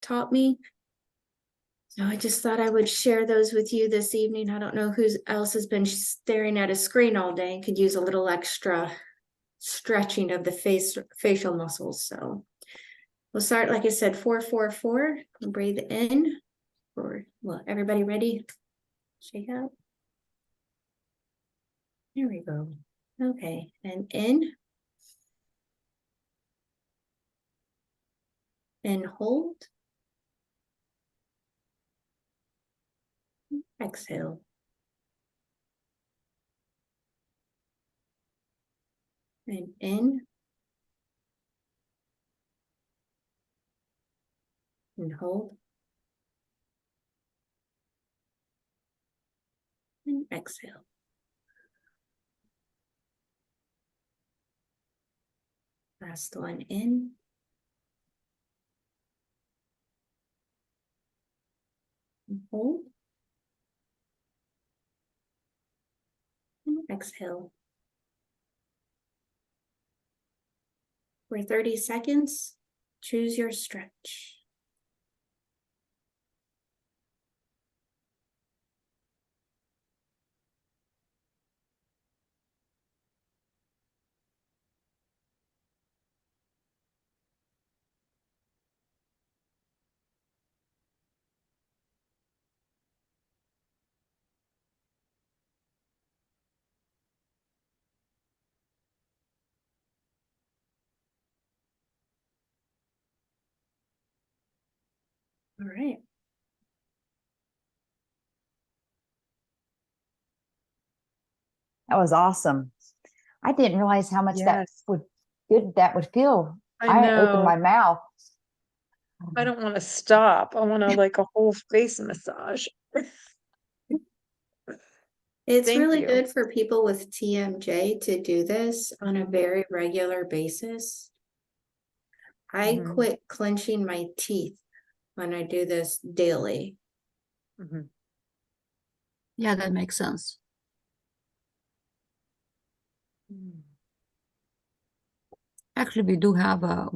taught me. So I just thought I would share those with you this evening. I don't know who else has been staring at a screen all day and could use a little extra stretching of the facial muscles. So we'll start, like I said, 4-4-4. Breathe in. Well, everybody ready? Shake out. There we go. Okay, and in. And hold. Exhale. And in. And hold. And exhale. Last one in. And hold. And exhale. For 30 seconds, choose your stretch. All right. That was awesome. I didn't realize how much that would feel. I opened know. my mouth. I don't want to stop. I want to like a whole face massage. It's Thank really you. good for people with TMJ to do this on a very regular basis. I Mhm. quit clenching my teeth when I do this daily. Mhm. Yeah, that makes sense. Mm. Actually, we have a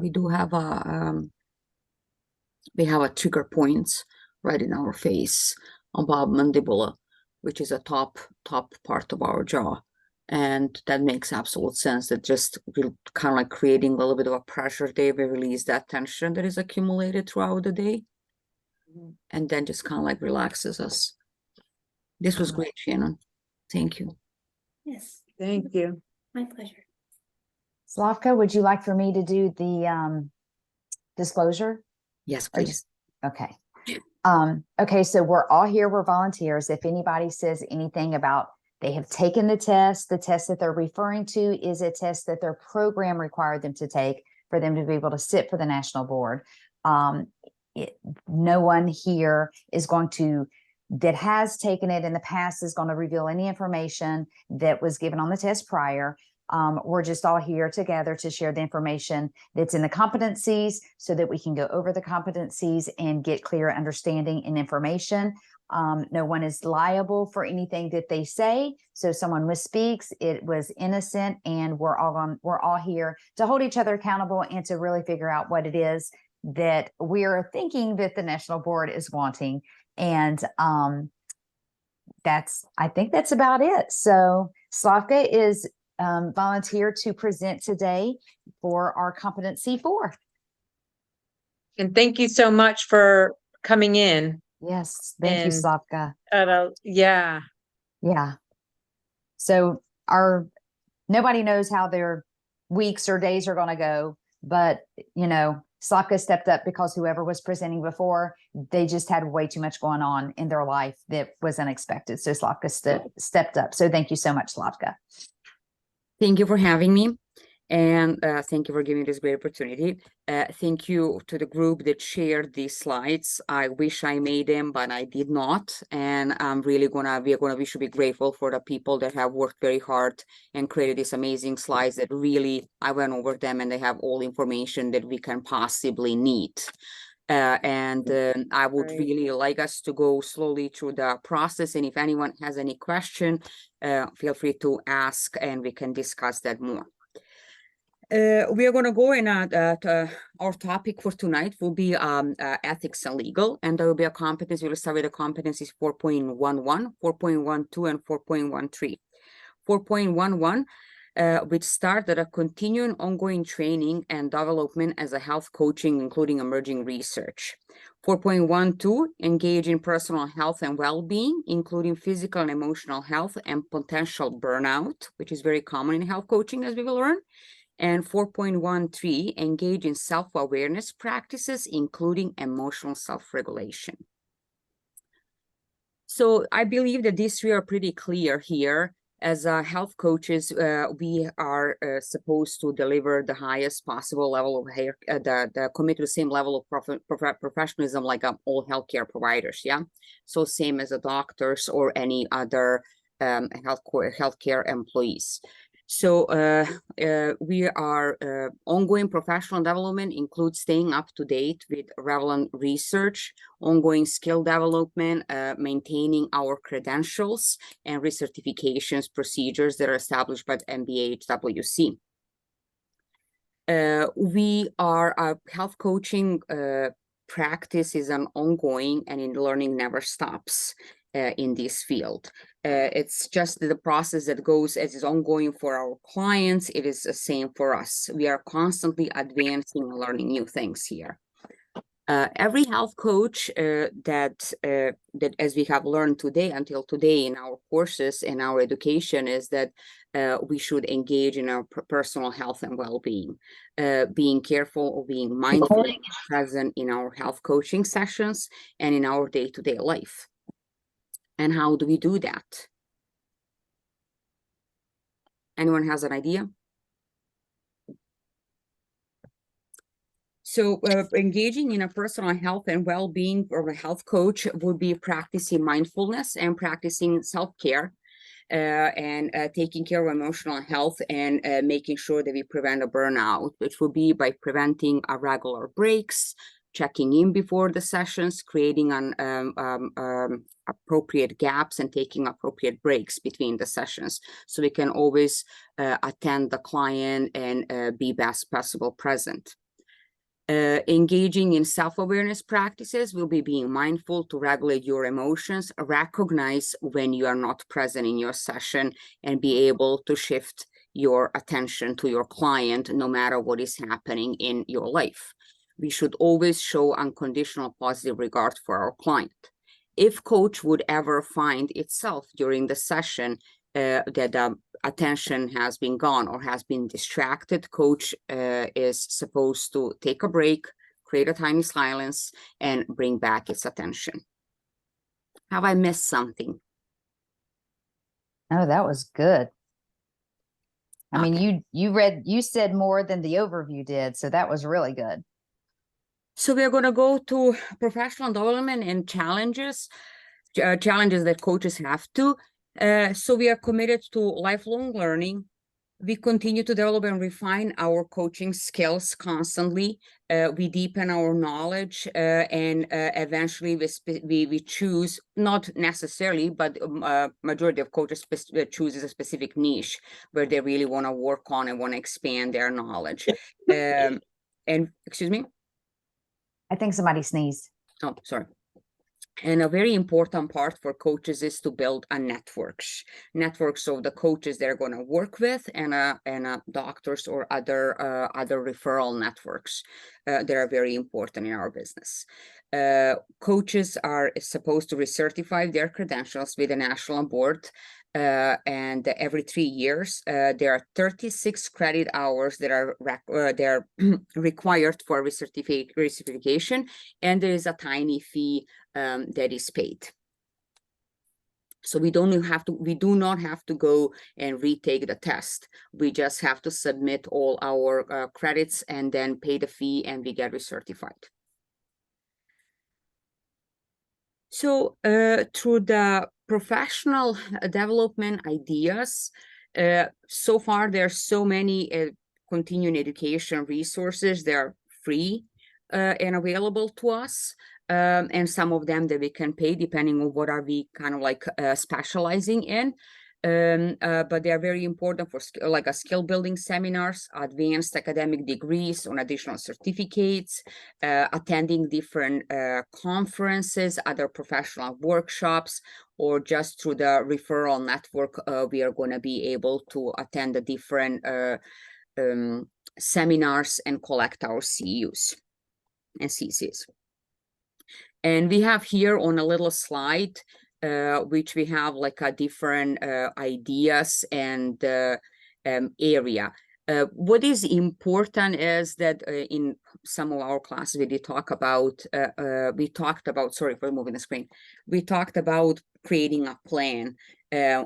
trigger points right in our face above mandibular, which is a top part of our jaw. And that makes absolute sense. That just kind of like creating a little bit of a pressure there. We release that tension that is accumulated throughout the day. Mhm. And then just kind of like relaxes us. This was great, Shannon. Thank you. Yes, Thank you. my pleasure. Slavka, would you like for me to do the disclosure? Yes, Or please. okay. Okay, so we're all here, we're volunteers. If anybody says anything about they have taken the test that they're referring to is a test that their program required them to take for them to be able to sit for the national board. No one here is going to that has taken it in the past is going to reveal any information that was given on the test prior. We're just all here together to share the information that's in the competencies so that we can go over the competencies and get clear understanding and information. No one is liable for anything that they say. So if someone misspeaks, it was innocent, and we're all here to hold each other accountable and to really figure out what it is that we're thinking that the national board is wanting. And I think that's about it. So Slavka is volunteered to present today for our competency 4. And thank you so much for coming in. Yes, thank you, Slavka. Yeah. Yeah. So nobody knows how their weeks or days are going to go, but Slavka stepped up because whoever was presenting before, they just had way too much going on in their life that was unexpected. So Slavka stepped up. So thank you so much, Slavka. Thank you for having me, and thank you for giving me this great opportunity. Thank you to the group that shared these slides. I wish I made them, but I did not. And I'm really we should be grateful for the people that have worked very hard and created these amazing slides that really, I went over them and they have all information that we can possibly need. I would really like us to go slowly through the process. And if anyone has any question, feel free to ask and we can discuss that more. We are going to go in our topic for tonight will be ethics and legal, and there will be a competency. We'll start with the competencies 4.11, 4.12, and 4.13. 4.11, which started a continuing ongoing training and development as a health coaching, including emerging research. 4.12, engage in personal health and well-being, including physical and emotional health and potential burnout, which is very common in health coaching, as we will learn. And 4.13, engage in self-awareness practices, including emotional self-regulation. So I believe that these three are pretty clear here. As health coaches, we are supposed to deliver the highest possible level of commit to the same level of professionalism like all healthcare providers. Yeah, so same as the doctors or any other healthcare employees. So we are ongoing professional development includes staying up to date with relevant research, ongoing skill development, maintaining our credentials and recertifications procedures that are established by the NBHWC. We are health coaching practice is an ongoing and in learning never stops in this field. It's just the process that goes as is ongoing for our clients. It is the same for us. We are constantly advancing and learning new things here. Every health coach that as we have learned today until today in our courses and our education is that we should engage in our personal health and well-being, being careful of being mindful and present in our health coaching sessions and in our day-to-day life. And how do we do that? Anyone has an idea? So engaging in a personal health and well-being of a health coach would be practicing mindfulness and practicing self-care and taking care of emotional health and making sure that we prevent a burnout, which would be by preventing irregular breaks, checking in before the sessions, creating appropriate gaps and taking appropriate breaks between the sessions. So we can always attend the client and be best possible present. Engaging in self-awareness practices will be being mindful to regulate your emotions, recognize when you are not present in your session, and be able to shift your attention to your client no matter what is happening in your life. We should always show unconditional positive regard for our client. If coach would ever find itself during the session that attention has been gone or has been distracted, coach is supposed to take a break, create a tiny silence, and bring back its attention. Have I missed something? Oh, that was good. I Okay. mean, you said more than the overview did, so that was really good. So we're going to go to professional development and challenges that coaches have to. So we are committed to lifelong learning. We continue to develop and refine our coaching skills constantly. We deepen our knowledge and eventually we choose, not necessarily, but majority of coaches chooses a specific niche where they really want to work on and want to expand their knowledge. And excuse me? I think somebody sneezed. Oh, sorry. And a very important part for coaches is to build a networks of the coaches they're going to work with and doctors or other referral networks that are very important in our business. Coaches are supposed to recertify their credentials with a national board. And every 3 years, there are 36 credit hours that are they're required for recertification, and there is a tiny fee that is paid. So we do not have to go and retake the test. We just have to submit all our credits and then pay the fee, and we get recertified. So through the professional development ideas, so far there are so many continuing education resources. They're free and available to us. And some of them that we can pay depending on what are we kind of like specializing in. but they are very important for like a skill building seminars, advanced academic degrees on additional certificates, attending different conferences, other professional workshops, or just through the referral network, we are going to be able to attend the different seminars and collect our CUs and CCs. And we have here on a little slide, which we have like a different ideas and area. What is important is that in some of our classes we did talk about, sorry for moving the screen. We talked about creating a plan.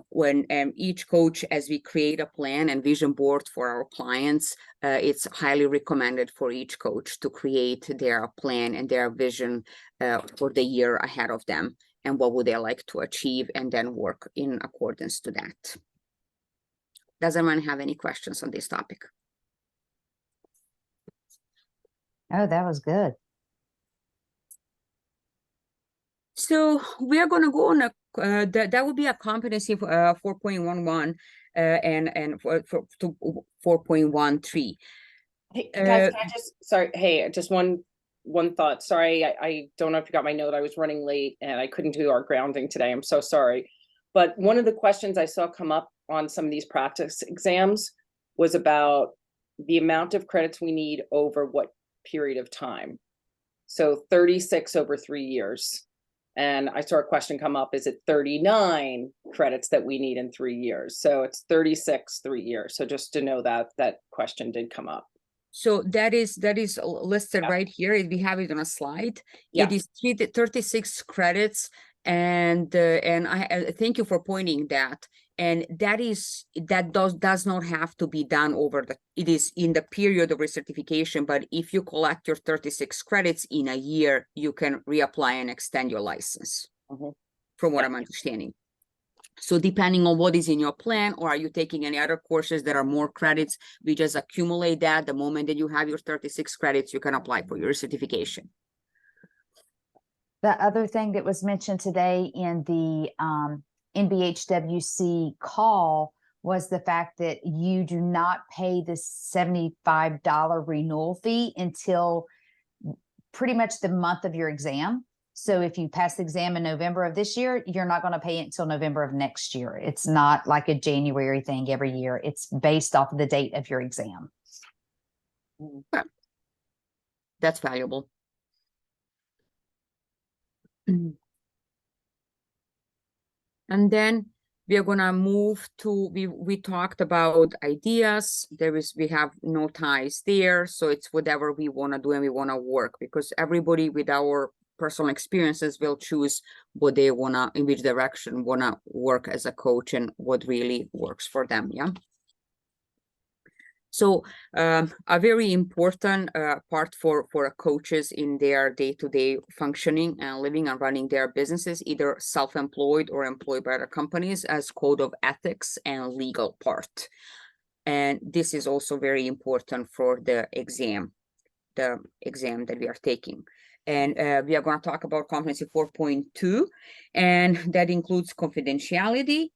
When each coach, as we create a plan and vision board for our clients, it's highly recommended for each coach to create their plan and their vision for the year ahead of them, and what would they like to achieve, and then work in accordance to that. Does anyone have any questions on this topic? Oh, that was good. So we are going to go on a that would be a competency 4.11 and for 4.13. Hey guys, can I sorry, hey, just one thought. Sorry, I don't know if you got my note. I was running late and I couldn't do our grounding today. I'm so sorry. But one of the questions I saw come up on some of these practice exams was about the amount of credits we need over what period of time. So 36 over 3 years. And I saw a question come up, is it 39 credits that we need in 3 years? So it's 36, 3 years. So just to know that that question did come up. So that is listed right here. We have it on a slide. Yeah. It is 36 credits, and I thank you for pointing that. And that does not have to be done over it is in the period of recertification. But if you collect your 36 credits in a year, you can reapply and extend your license. From what I'm understanding. So depending on what is in your plan, or are you taking any other courses that are more credits, we just accumulate that. The moment that you have your 36 credits, you can apply for your certification. The other thing that was mentioned today in the NBHWC call was the fact that you do not pay the $75 renewal fee until pretty much the month of your exam. So if you pass the exam in November of this year, you're not going to pay it until November of next year. It's not like a January thing every year. It's based off of the date of your exam. Okay. That's valuable. And then we are gonna move to, we talked about ideas. We have no ties there. So it's whatever we want to do and we want to work, because everybody with our personal experiences will choose what they wanna, in which direction wanna work as a coach and what really works for them. Yeah. So a very important part for coaches in their day-to-day functioning and living and running their businesses, either self-employed or employed by other companies, as code of ethics and legal part. And this is also very important for the exam that we are taking. And we are going to talk about Competency 4.2, and that includes confidentiality,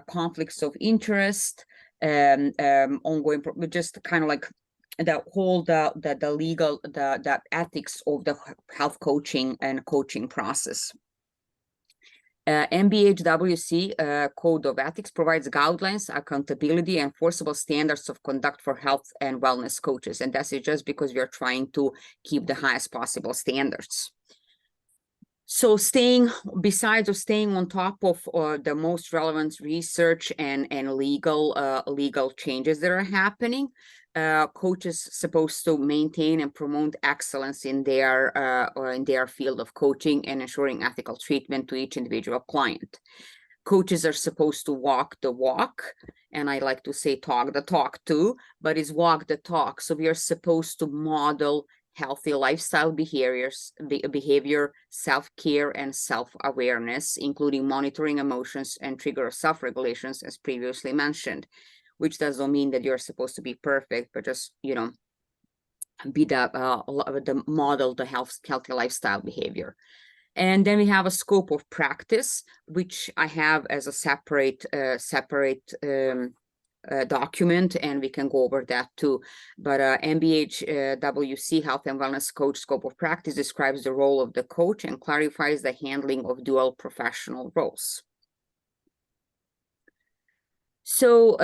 conflicts of interest, ongoing, just kind of like the whole the legal the ethics of the health coaching and coaching process. NBHWC Code of Ethics provides guidelines, accountability, and enforceable standards of conduct for health and wellness coaches. And that's just because we are trying to keep the highest possible standards. So besides staying on top of the most relevant research and legal changes that are happening, coaches supposed to maintain and promote excellence in their field of coaching and ensuring ethical treatment to each individual client. Coaches are supposed to walk the walk, and I like to say talk the talk too, but it's walk the talk. So we are supposed to model healthy lifestyle behavior, self-care, and self-awareness, including monitoring emotions and trigger self-regulations, as previously mentioned, which doesn't mean that you're supposed to be perfect, but just, be the model, the healthy lifestyle behavior. And then we have a scope of practice, which I have as a separate document, and we can go over that too. But NBHWC Health and Wellness Coach Scope of Practice describes the role of the coach and clarifies the handling of dual professional roles. So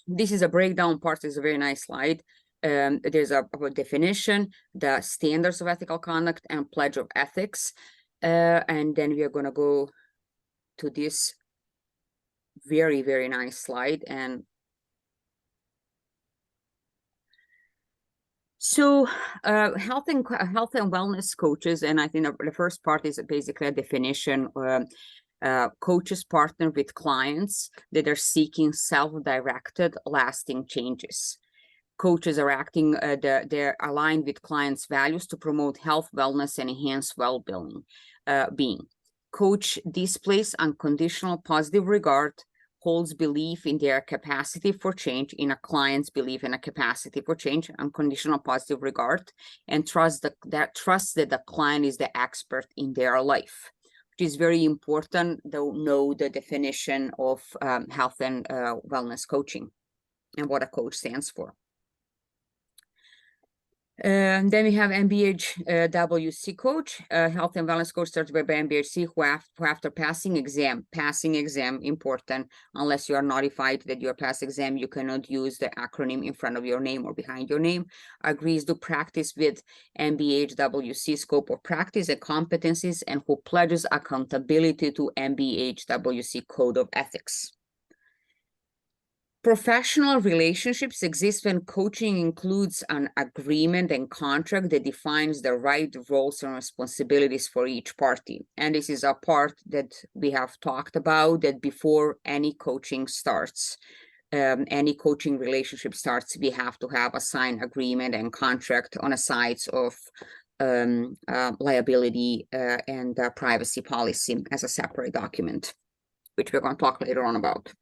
this is a breakdown part. Is a very nice slide. There's a definition, the standards of ethical conduct, and pledge of ethics. And then we are going to go to this very, very nice slide. And so health and wellness coaches, and I think the first part is basically a definition. Coaches partner with clients that are seeking self-directed, lasting changes. Coaches are acting, they're aligned with clients' values to promote health, wellness, and enhance well-being. Coach displays unconditional positive regard, holds belief in their capacity for change, in a client's belief in a capacity for change, unconditional positive regard, and trusts that the client is the expert in their life, which is very important. They'll know the definition of health and wellness coaching and what a coach stands for. Then we have NBHWC coach, health and wellness coach certified by NBHC, who after passing exam, important, unless you are notified that you are passed exam, you cannot use the acronym in front of your name or behind your name, agrees to practice with NBHWC scope of practice and competencies, and who pledges accountability to NBHWC code of ethics. Professional relationships exist when coaching includes an agreement and contract that defines the right roles and responsibilities for each party. And this is a part that we have talked about, that before any coaching starts, any coaching relationship starts, we have to have a signed agreement and contract on the sides of liability and privacy policy as a separate document, which we're going to talk later on about.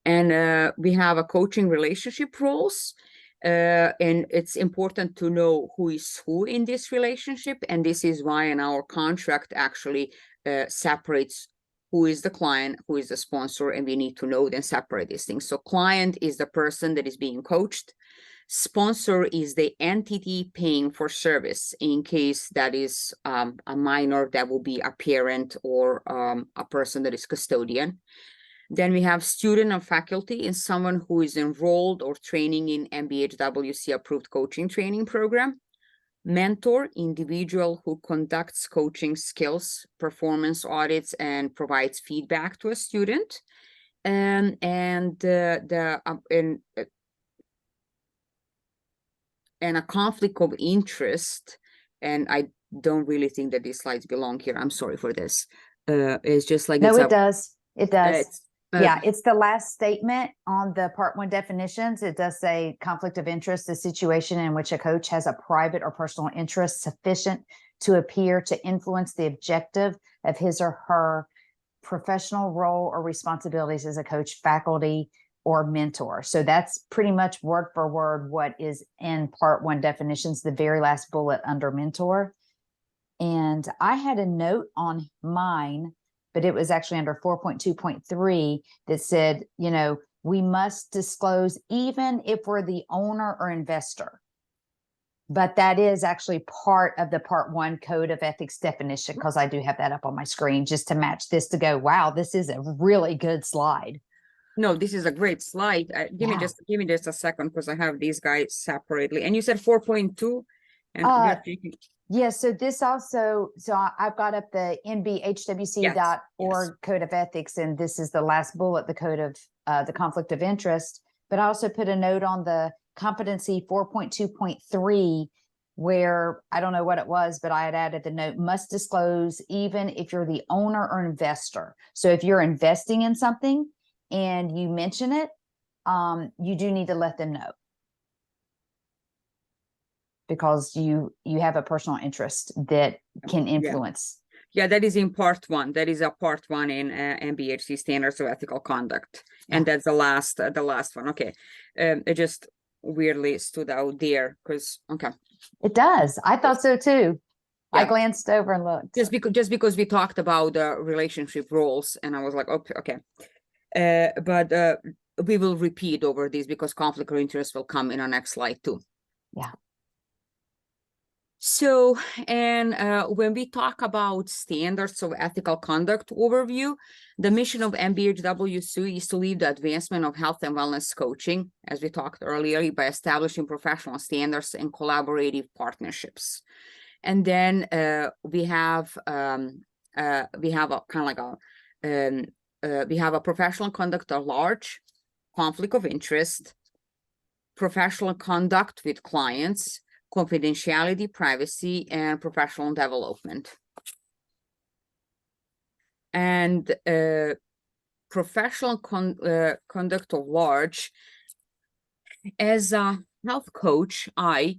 And we have a coaching relationship roles, and it's important to know who is who in this relationship. And this is why in our contract actually separates who is the client, who is the sponsor, and we need to know then separate these things. So client is the person that is being coached. Sponsor is the entity paying for service. In case that is a minor, that will be a parent or a person that is custodian. Then we have student and faculty, and someone who is enrolled or training in NBHWC approved coaching training program. Mentor, individual who conducts coaching skills, performance audits, and provides feedback to a student. And a conflict of interest, and I don't really think that these slides belong here. I'm sorry for this. It's just like No, it does. It does. Yeah, it's it's the last statement on the Part 1 definitions. It does say conflict of interest, the situation in which a coach has a private or personal interest sufficient to appear to influence the objective of his or her professional role or responsibilities as a coach, faculty, or mentor. So that's pretty much word for word what is in Part 1 definitions, the very last bullet under mentor. And I had a note on mine, but it was actually under 4.2.3 that said, you know, we must disclose even if we're the owner or investor. But that is actually part of the Part 1 Code of Ethics definition, because I do have that up on my screen just to match this to go, wow, this is a really good slide. No, this is a great slide. Give me just a second, because I have these guys separately. And you said 4.2, and yeah, so this also, I've got up the NBHWC.org Code of Ethics, and this is the last bullet, the code of the conflict of interest. But I also put a note on the Competency 4.2.3, where I don't know what it was, but I had added the note, must disclose even if you're the owner or investor. So if you're investing in something and you mention it, you do need to let them know, because you have a personal interest that can influence. Yeah, that is in Part 1. That is a Part 1 in NBHC Standards of Ethical Conduct, and that's the last one. Okay, it just weirdly stood out there because it does. I thought so too. I Yeah. glanced over and looked. just because we talked about relationship roles, and I was like, okay. But we will repeat over this because conflict of interest will come in our next slide too. Yeah. So, and when we talk about standards of ethical conduct overview, the mission of NBHWC is to lead the advancement of health and wellness coaching, as we talked earlier, by establishing professional standards and collaborative partnerships. And then we have a kind of like we have a professional conduct at large, conflict of interest, professional conduct with clients, confidentiality, privacy, and professional development. And professional conduct of large, as a health coach, I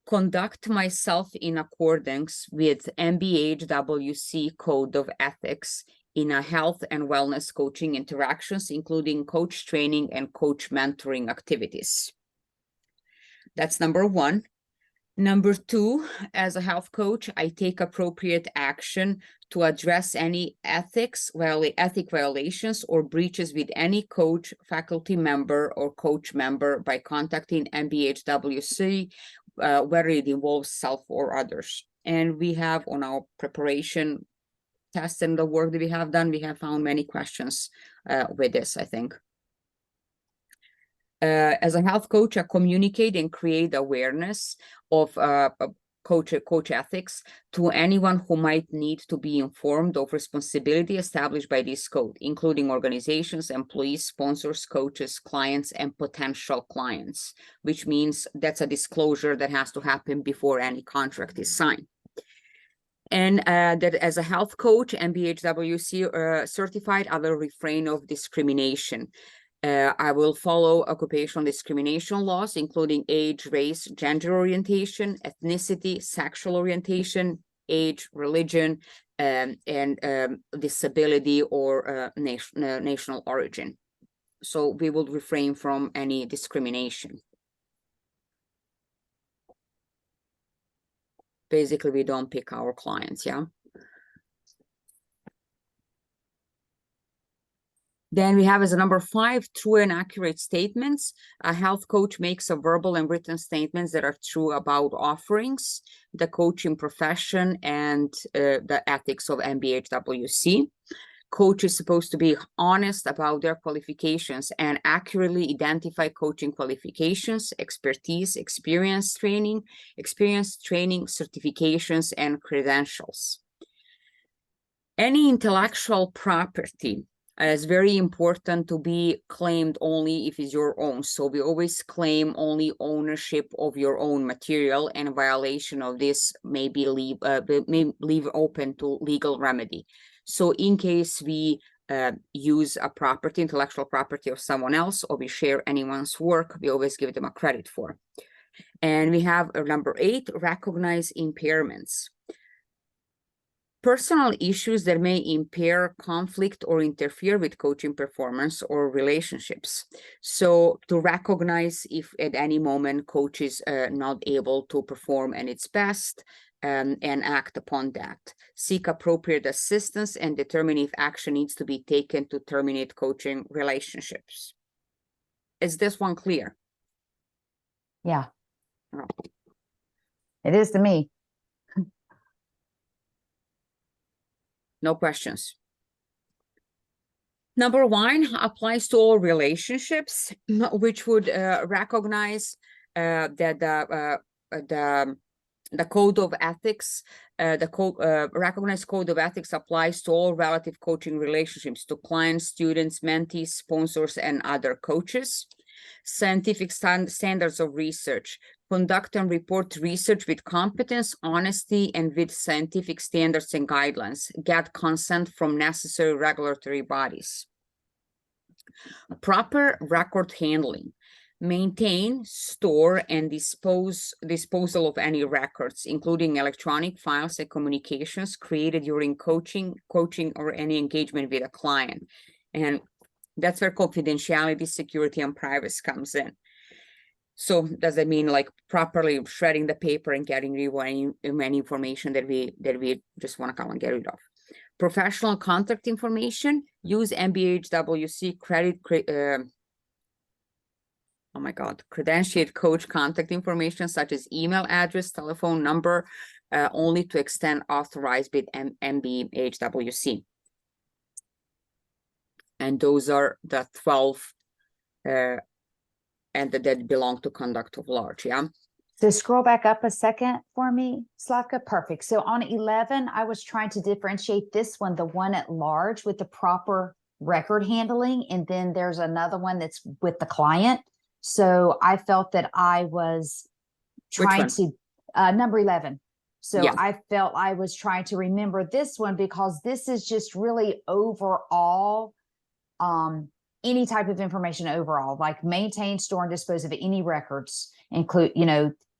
conduct myself in accordance with NBHWC Code of Ethics in a health and wellness coaching interactions, including coach training and coach mentoring activities. That's number one. Number two, as a health coach, I take appropriate action to address any ethic violations or breaches with any coach, faculty member, or coach member by contacting NBHWC, whether it involves self or others. And we have on our preparation test and the work that we have done, we have found many questions with this, I think. As a health coach, I communicate and create awareness of coach ethics to anyone who might need to be informed of responsibility established by this code, including organizations, employees, sponsors, coaches, clients, and potential clients, which means that's a disclosure that has to happen before any contract is signed. And that as a health coach, NBHWC certified, I will refrain of discrimination. I will follow occupational discrimination laws, including age, race, gender orientation, ethnicity, sexual orientation, age, religion, and disability or national origin. So we will refrain from any discrimination. Basically, we don't pick our clients, yeah? Then we have as a number 5, true and accurate statements. A health coach makes a verbal and written statements that are true about offerings, the coaching profession, and the ethics of NBHWC. Coach is supposed to be honest about their qualifications and accurately identify coaching qualifications, expertise, experience, training, certifications, and credentials. Any intellectual property is very important to be claimed only if it's your own. So we always claim only ownership of your own material, and violation of this may leave open to legal remedy. So in case we use a property, intellectual property of someone else, or we share anyone's work, we always give them a credit for. And we have number 8, recognize impairments. Personal issues that may impair, conflict, or interfere with coaching performance or relationships. So to recognize if at any moment coach is not able to perform at its best, and act upon that. Seek appropriate assistance and determine if action needs to be taken to terminate coaching relationships. Is this one clear? Yeah. Oh. It is to me. No questions. Number 1 applies to all relationships, which would recognize that the code of ethics, recognized code of ethics applies to all relative coaching relationships, to clients, students, mentees, sponsors, and other coaches. Scientific standards of research. Conduct and report research with competence, honesty, and with scientific standards and guidelines. Get consent from necessary regulatory bodies. Proper record handling. Maintain, store, and disposal of any records, including electronic files and communications created during coaching, or any engagement with a client. And that's where confidentiality, security, and privacy comes in. So does that mean like properly shredding the paper and getting rid of any information that we just want to come and get rid of? Professional contact information, use NBHWC oh my God, credentialed coach contact information such as email address, telephone number, only to extent authorized with NBHWC. And those are the 12 and that belong to conduct of large, yeah? So scroll back up a second for me, Slavka. Perfect. So on 11, I was trying to differentiate this one, the one at large with the proper record handling. And then there's another one that's with the client. So I felt that I was trying to, number 11. So Yeah. I felt I was trying to remember this one because this is just really overall, any type of information overall, like maintain, store, and dispose of any records, include,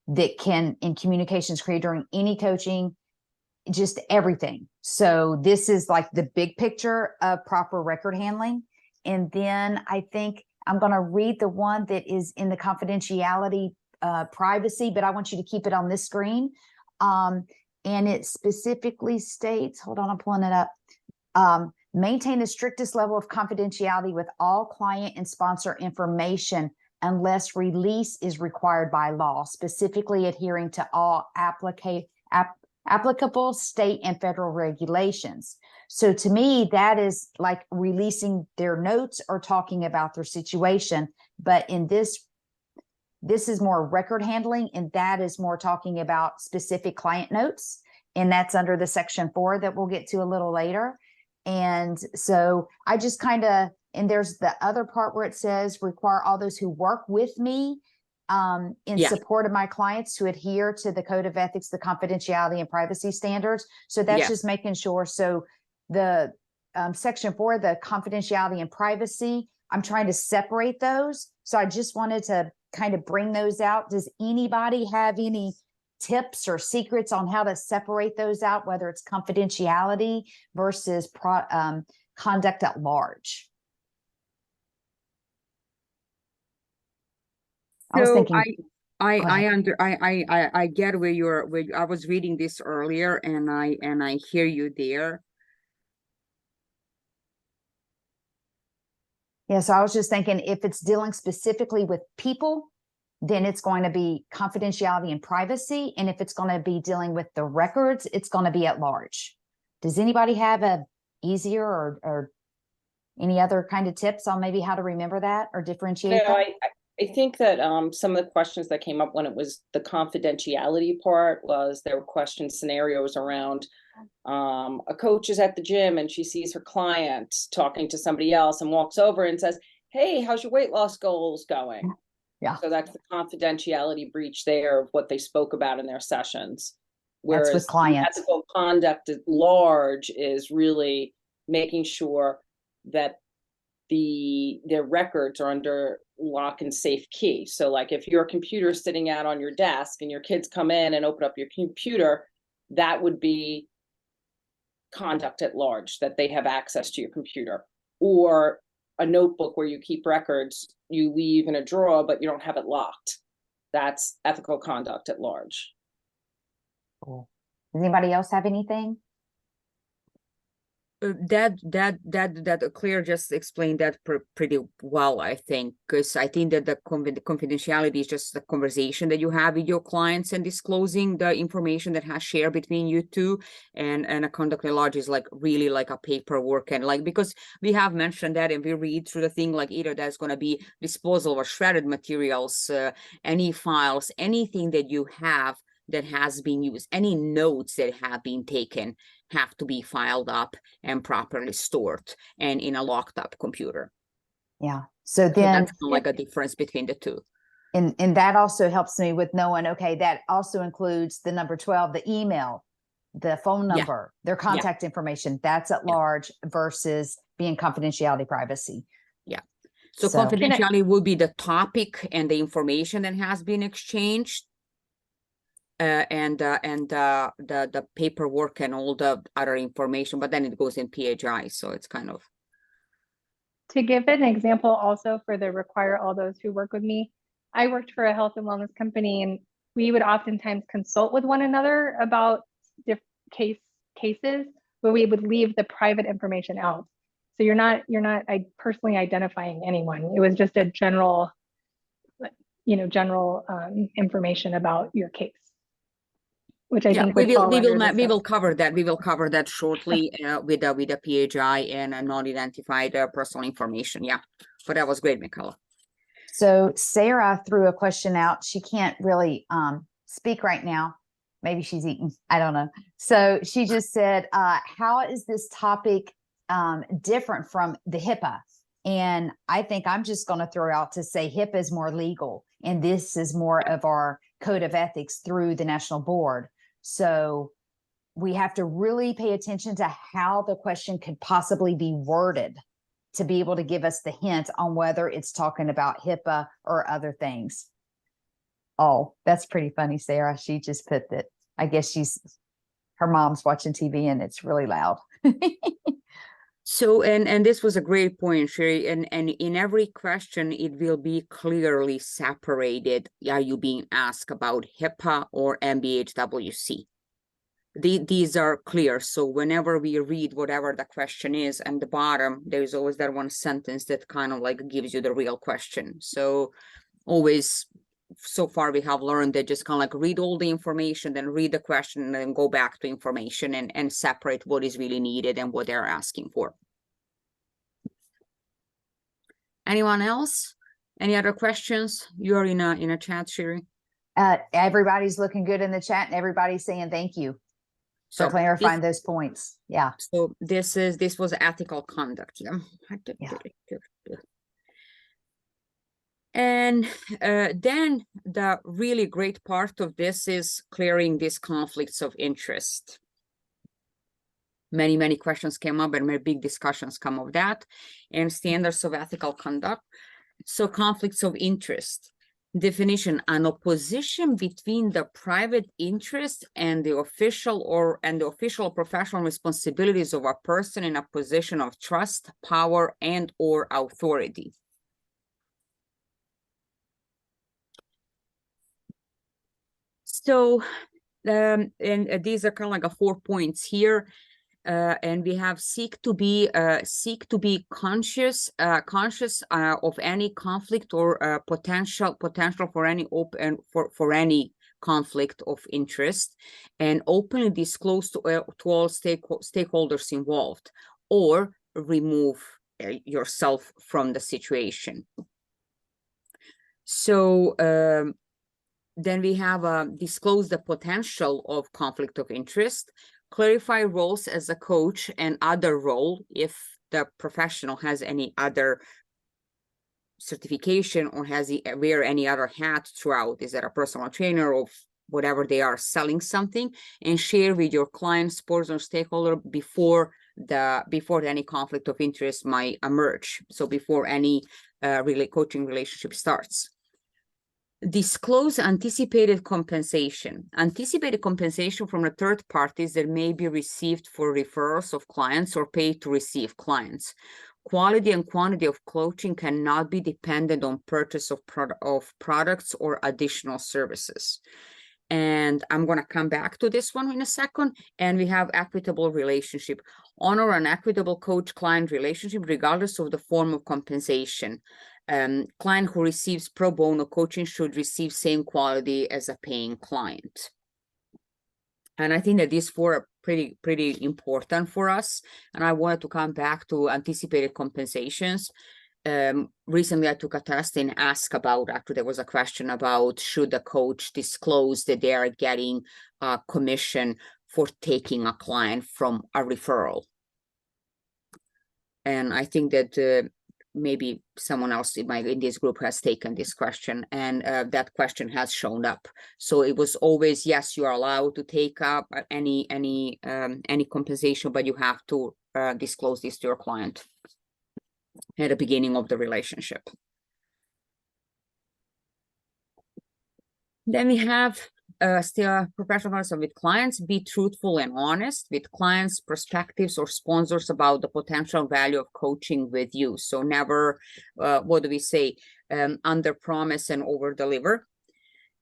that can in communications created during any coaching, just everything. So this is like the big picture of proper record handling. And then I think I'm going to read the one that is in the confidentiality privacy, but I want you to keep it on this screen. And it specifically states, hold on, I'm pulling it up. Maintain the strictest level of confidentiality with all client and sponsor information unless release is required by law, specifically adhering to all applicable state and federal regulations. So to me, that is like releasing their notes or talking about their situation. But in this is more record handling, and that is more talking about specific client notes. And that's under the section 4 that we'll get to a little later. And so I just and there's the other part where it says require all those who work with me in support of my clients to adhere to the code of ethics, the confidentiality and privacy standards. So that's just making sure. So the section 4, the confidentiality and privacy, I'm trying to separate those. So I just wanted to kind of bring those out. Does anybody have any tips or secrets on how to separate those out, whether it's confidentiality versus conduct at large? I was thinking. I get where I was reading this earlier, and I hear you there. Yeah, so I was just thinking if it's dealing specifically with people, then it's going to be confidentiality and privacy. And if it's going to be dealing with the records, it's going to be at large. Does anybody have a easier or any other kind of tips on maybe how to remember that or differentiate that? I think that some of the questions that came up when it was the confidentiality part was there were question scenarios around a coach is at the gym and she sees her client talking to somebody else and walks over and says, "Hey, how's your weight loss goals going?" Yeah. So that's the confidentiality breach there of what they spoke about in their sessions. Whereas that's with clients. Ethical conduct at large is really making sure that their records are under lock and safe key. So like if your computer is sitting out on your desk and your kids come in and open up your computer, that would be conduct at large, that they have access to your computer. Or a notebook where you keep records, you leave in a drawer, but you don't have it locked. That's ethical conduct at large. Cool. Does anybody else have anything? That Claire just explained that pretty well, I think, because I think that the confidentiality is just the conversation that you have with your clients and disclosing the information that has shared between you two, and a conduct at large is like really like a paperwork, and like because we have mentioned that and we read through the thing, like either there's going to be disposal or shredded materials, any files, anything that you have that has been used, any notes that have been taken have to be filed up and properly stored and in a locked up computer. Yeah. So then that's like a difference between the two. And that also helps me with knowing, okay, that also includes the number 12, the email, the phone number, their contact information. That's at large versus being confidentiality privacy. Yeah. So confidentiality will be the topic and the information that has been exchanged. And the paperwork and all the other information, but then it goes in PHI, so it's kind of. To give an example also for the require all those who work with me, I worked for a health and wellness company, and we would oftentimes consult with one another about cases where we would leave the private information out. So you're not personally identifying anyone. It was just a general, information about your case, which I think would fall under the we will cover that. We will cover that shortly with the PHI and non-identified personal information. Yeah, but that was great, Michaela. So Sarah threw a question out. She can't really speak right now. Maybe she's eating. I don't know. So she just said, how is this topic different from the HIPAA? And I think I'm just going to throw out to say HIPAA is more legal, and this is more of our code of ethics through the national board. So we have to really pay attention to how the question could possibly be worded to be able to give us the hint on whether it's talking about HIPAA or other things. Oh, that's pretty funny, Sarah. She just put that. I guess her mom's watching TV and it's really loud. So, and this was a great point, Sherry, and in every question, it will be clearly separated. Are you being asked about HIPAA or NBHWC? These are clear. So whenever we read whatever the question is, and the bottom, there's always that one sentence that kind of like gives you the real question. So always, so far we have learned that just kind of like read all the information, then read the question, and then go back to information and separate what is really needed and what they're asking for. Anyone else? Any other questions? You're in a chat, Sherry. Everybody's looking good in the chat, and everybody's saying thank you for clarifying those points. Yeah. So this was ethical conduct. Yeah. And then the really great part of this is clearing these conflicts of interest. Many questions came up and many big discussions come of that, and standards of ethical conduct. So conflicts of interest. Definition: an opposition between the private interest and the official or professional responsibilities of a person in a position of trust, power, and or authority. So, and these are kind of like 4 points here. And we have seek to be conscious of any conflict or potential for any for any conflict of interest, and openly disclose to all stakeholders involved, or remove yourself from the situation. So then we have disclose the potential of conflict of interest. Clarify roles as a coach and other role if the professional has any other certification or wear any other hat throughout. Is that a personal trainer or whatever they are selling something, and share with your clients, supporters, or stakeholder before any conflict of interest might emerge. So before any coaching relationship starts. Disclose anticipated compensation. Anticipated compensation from the third parties that may be received for referrals of clients or paid to receive clients. Quality and quantity of coaching cannot be dependent on purchase of products or additional services. And I'm going to come back to this one in a second. And we have equitable relationship. Honor an equitable coach-client relationship regardless of the form of compensation. Client who receives pro bono coaching should receive same quality as a paying client. And I think that these four are pretty important for us. And I wanted to come back to anticipated compensations. Recently I took a test and asked about, actually there was a question about should the coach disclose that they are getting a commission for taking a client from a referral. And I think that maybe someone else in this group has taken this question, and that question has shown up. So it was always, yes, you are allowed to take up any compensation, but you have to disclose this to your client at the beginning of the relationship. Then we have still professional conversation with clients, be truthful and honest with clients, prospectives, or sponsors about the potential value of coaching with you. So never, what do we say, under promise and over deliver.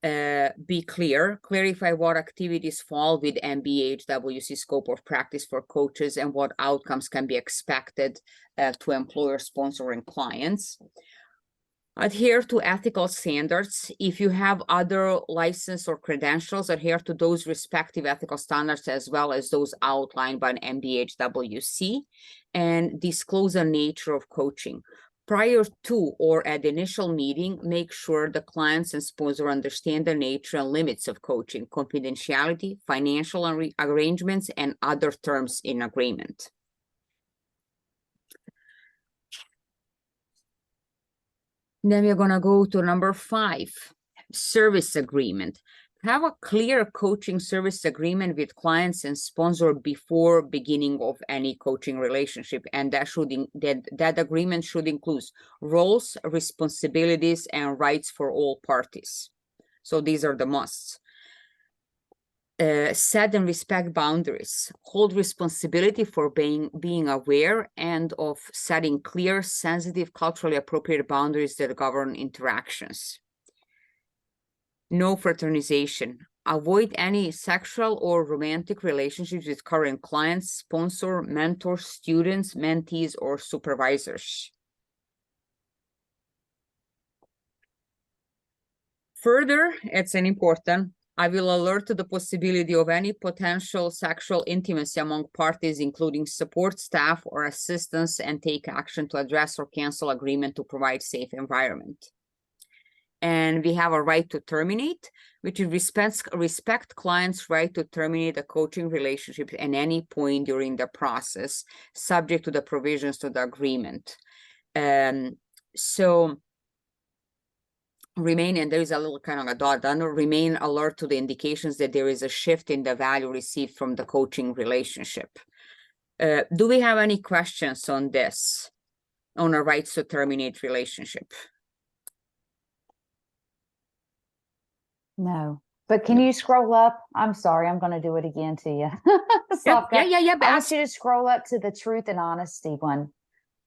Be clear, clarify what activities fall with NBHWC scope of practice for coaches and what outcomes can be expected to employer, sponsor, and clients. Adhere to ethical standards. If you have other license or credentials, adhere to those respective ethical standards as well as those outlined by NBHWC, and disclose the nature of coaching. Prior to or at the initial meeting, make sure the clients and sponsor understand the nature and limits of coaching, confidentiality, financial arrangements, and other terms in agreement. Then we're going to go to number 5, service agreement. Have a clear coaching service agreement with clients and sponsor before beginning of any coaching relationship. And that agreement should include roles, responsibilities, and rights for all parties. So these are the musts. Set and respect boundaries. Hold responsibility for being aware and of setting clear, sensitive, culturally appropriate boundaries that govern interactions. No fraternization. Avoid any sexual or romantic relationships with current clients, sponsor, mentors, students, mentees, or supervisors. Further, it's an important, I will alert to the possibility of any potential sexual intimacy among parties, including support staff or assistants, and take action to address or cancel agreement to provide safe environment. And we have a right to terminate, which respect clients' right to terminate a coaching relationship at any point during the process, subject to the provisions of the agreement. So remain, and there is a little kind of a dot under, remain alert to the indications that there is a shift in the value received from the coaching relationship. Do we have any questions on this, on our rights to terminate relationship? No, but can you scroll up? I'm sorry, I'm going to do it again to you. Yeah. I want you to scroll up to the truth and honesty one.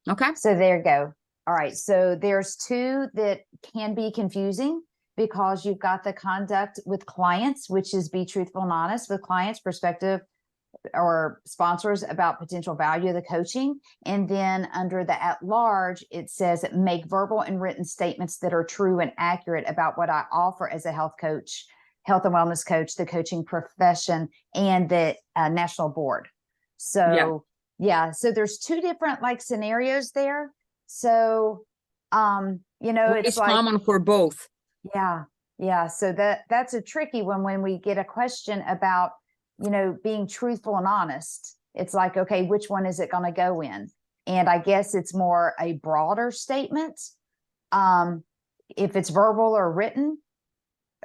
Okay. So there you go. All right. So there's 2 that can be confusing because you've got the conduct with clients, which is be truthful and honest with clients, perspective, or sponsors about potential value of the coaching. And then under the at large, it says make verbal and written statements that are true and accurate about what I offer as a health coach, health and wellness coach, the coaching profession, and the national board. So yeah, so there's 2 different like scenarios there. So, it's like common for both. Yeah. So that's a tricky one when we get a question about, being truthful and honest. It's like, okay, which one is it going to go in? And I guess it's more a broader statement. If it's verbal or written,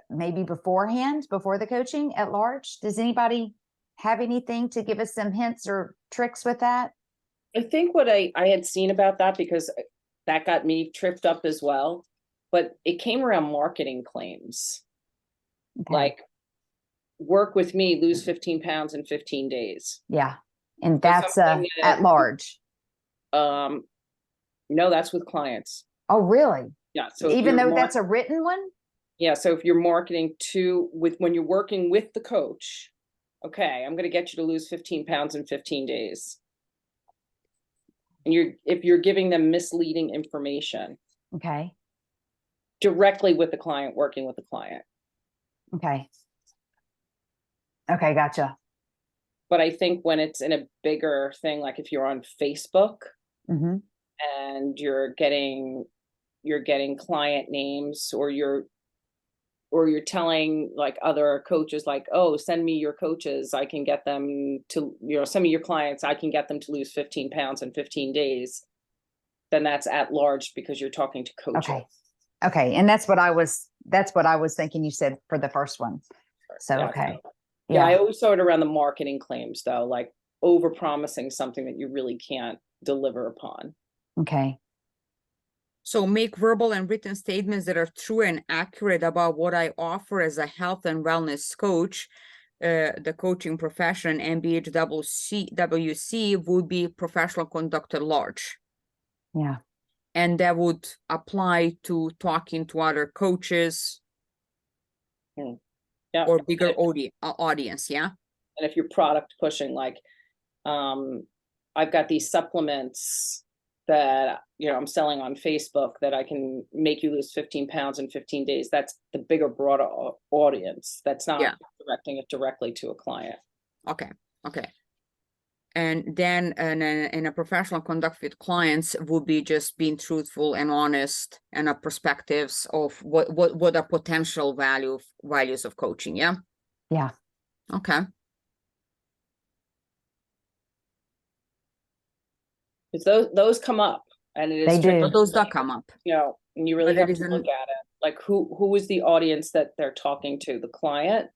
maybe beforehand, before the coaching at large. Does anybody have anything to give us some hints or tricks with that? I think what I had seen about that, because that got me tripped up as well, but it came around marketing claims. Okay. Like, work with me, lose 15 pounds in 15 days. Yeah. And So that's something at large. No, that's with clients. Oh, really? Yeah. So even though that's a written one? Yeah. So if you're marketing when you're working with the coach, okay, I'm going to get you to lose 15 pounds in 15 days. And if you're giving them misleading information. Okay. Directly with the client, working with the client. Okay. Okay, gotcha. But I think when it's in a bigger thing, like if you're on Facebook and you're getting client names, or you're telling like other coaches, like, oh, send me your coaches, I can get them to, send me your clients, I can get them to lose 15 pounds in 15 days, then that's at large because you're talking to coaches. Okay. And that's what I was thinking you said for the first one. So, Yeah. okay. Yeah. I always saw it around the marketing claims though, like over promising something that you really can't deliver upon. Okay. So make verbal and written statements that are true and accurate about what I offer as a health and wellness coach. The coaching profession, NBHWC would be professional conduct at large. Yeah. And that would apply to talking to other coaches Yeah. or bigger audience, yeah? And if you're product pushing, like, I've got these supplements that, you know, I'm selling on Facebook that I can make you lose 15 pounds in 15 days. That's the bigger, broader audience. That's not Yeah. directing it directly to a client. Okay, okay. And then in a professional conduct with clients would be just being truthful and honest and a perspectives of what are potential values of coaching, yeah? Yeah. Okay. Because those come up, and it is They do. tricky, So those do come up. you know, and you really But it have to isn't- look at it. Like who is the audience that they're talking to, the client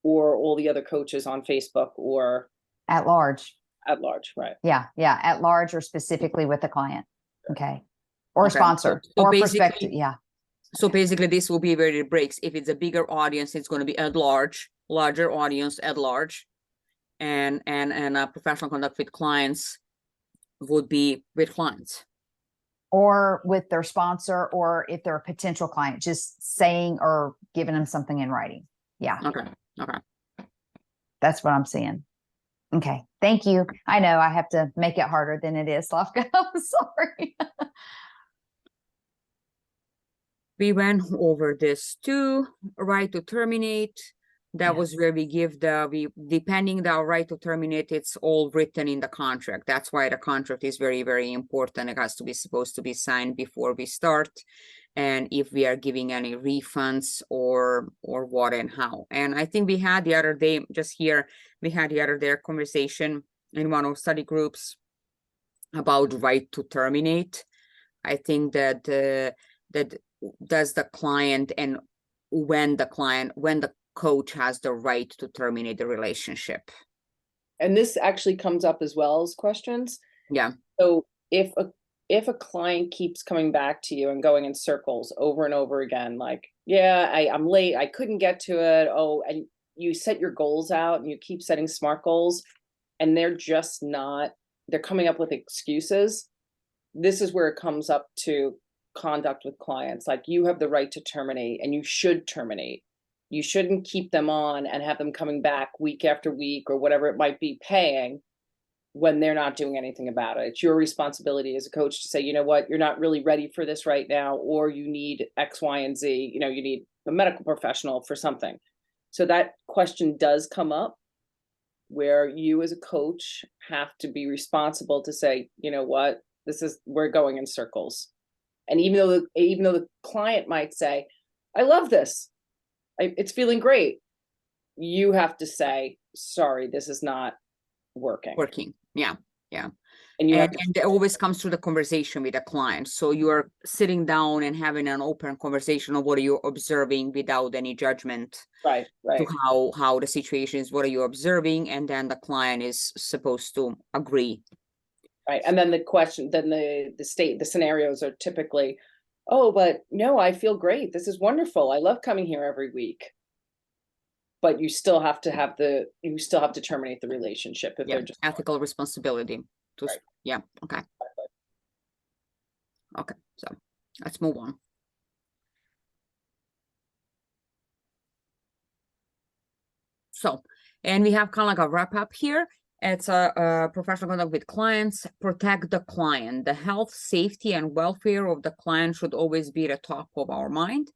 or all the other coaches on Facebook or At large. at large, right? Yeah. Yeah. At large or specifically with the client. Okay. Or Okay, so- sponsor so or basically- perspective. Yeah. So basically this will be where it breaks. If it's a bigger audience, it's going to be at large, larger audience at large. And a professional conduct with clients would be with clients. Or with their sponsor, or if they're a potential client, just saying or giving them something in writing. Yeah. Okay, okay. That's what I'm seeing. Okay. Thank you. I know I have to make it harder than it is, Slavka. I'm sorry. We went over this too, right to terminate. That was where we give depending the right to terminate, it's all written in the contract. That's why the contract is very, very important. It has to be supposed to be signed before we start. And if we are giving any refunds or what and how. And I think we had the other day, just here, we had the other day a conversation in one of study groups about right to terminate. I think that does the client and when the coach has the right to terminate the relationship. And this actually comes up as well as questions. Yeah. So if a client keeps coming back to you and going in circles over and over again, like, yeah, I'm late, I couldn't get to it. Oh, and you set your goals out and you keep setting SMART goals and they're just not, they're coming up with excuses. This is where it comes up to conduct with clients. Like, you have the right to terminate and you should terminate. You shouldn't keep them on and have them coming back week after week or whatever it might be paying when they're not doing anything about it. It's your responsibility as a coach to say, you know what, you're not really ready for this right now, or you need X, Y, and Z, you know, you need a medical professional for something. So that question does come up where you as a coach have to be responsible to say, you know what, we're going in circles. And even though the client might say, I love this, it's feeling great, you have to say, sorry, this is not working. Yeah. And And it always comes through the conversation with the client. So you are sitting down and having an open conversation of what are you observing without any judgment. right. To how the situation is, what are you observing, and then the client is supposed to agree. Right. And then the scenarios are typically, oh, but no, I feel great. This is wonderful. I love coming here every week. But you still have to terminate the relationship if they're just Ethical responsibility to Right. Yeah, okay. Okay, so let's move on. So, and we have kind of like a wrap up here. It's a professional conduct with clients. Protect the client. The health, safety, and welfare of the client should always be the top of our mind.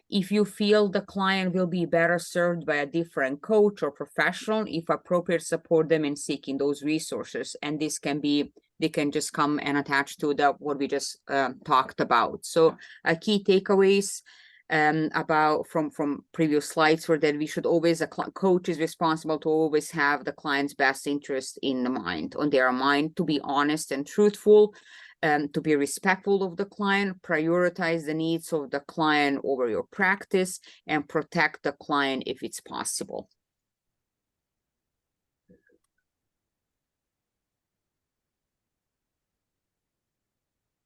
If you feel the client will be better served by a different coach or professional, if appropriate, support them in seeking those resources. And this can be, they can just come and attach to what we just talked about. So key takeaways about from previous slides were that we should always, a coach is responsible to always have the client's best interest on their mind, to be honest and truthful, to be respectful of the client, prioritize the needs of the client over your practice, and protect the client if it's possible.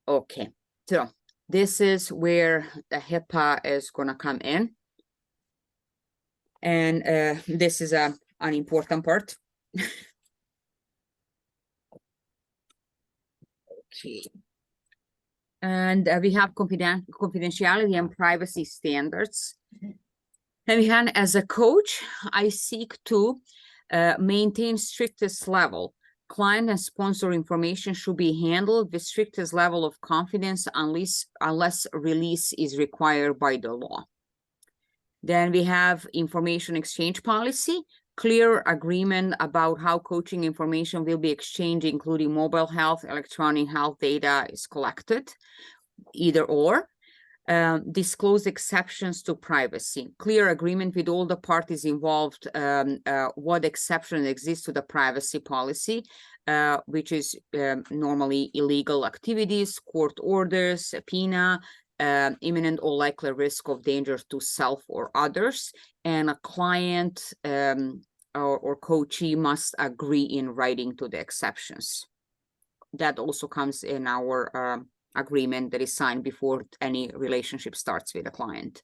Okay, so this is where the HIPAA is going to come in. And this is an important part. Okay. And we have confidentiality and privacy standards. And as a coach, I seek to maintain strictest level. Client and sponsor information should be handled with strictest level of confidence unless release is required by the law. Then we have information exchange policy, clear agreement about how coaching information will be exchanged, including mobile health, electronic health data is collected, either or. Disclose exceptions to privacy, clear agreement with all the parties involved, what exception exists to the privacy policy, which is normally illegal activities, court orders, subpoena, imminent or likely risk of danger to self or others, and a client or coachee must agree in writing to the exceptions. That also comes in our agreement that is signed before any relationship starts with a client.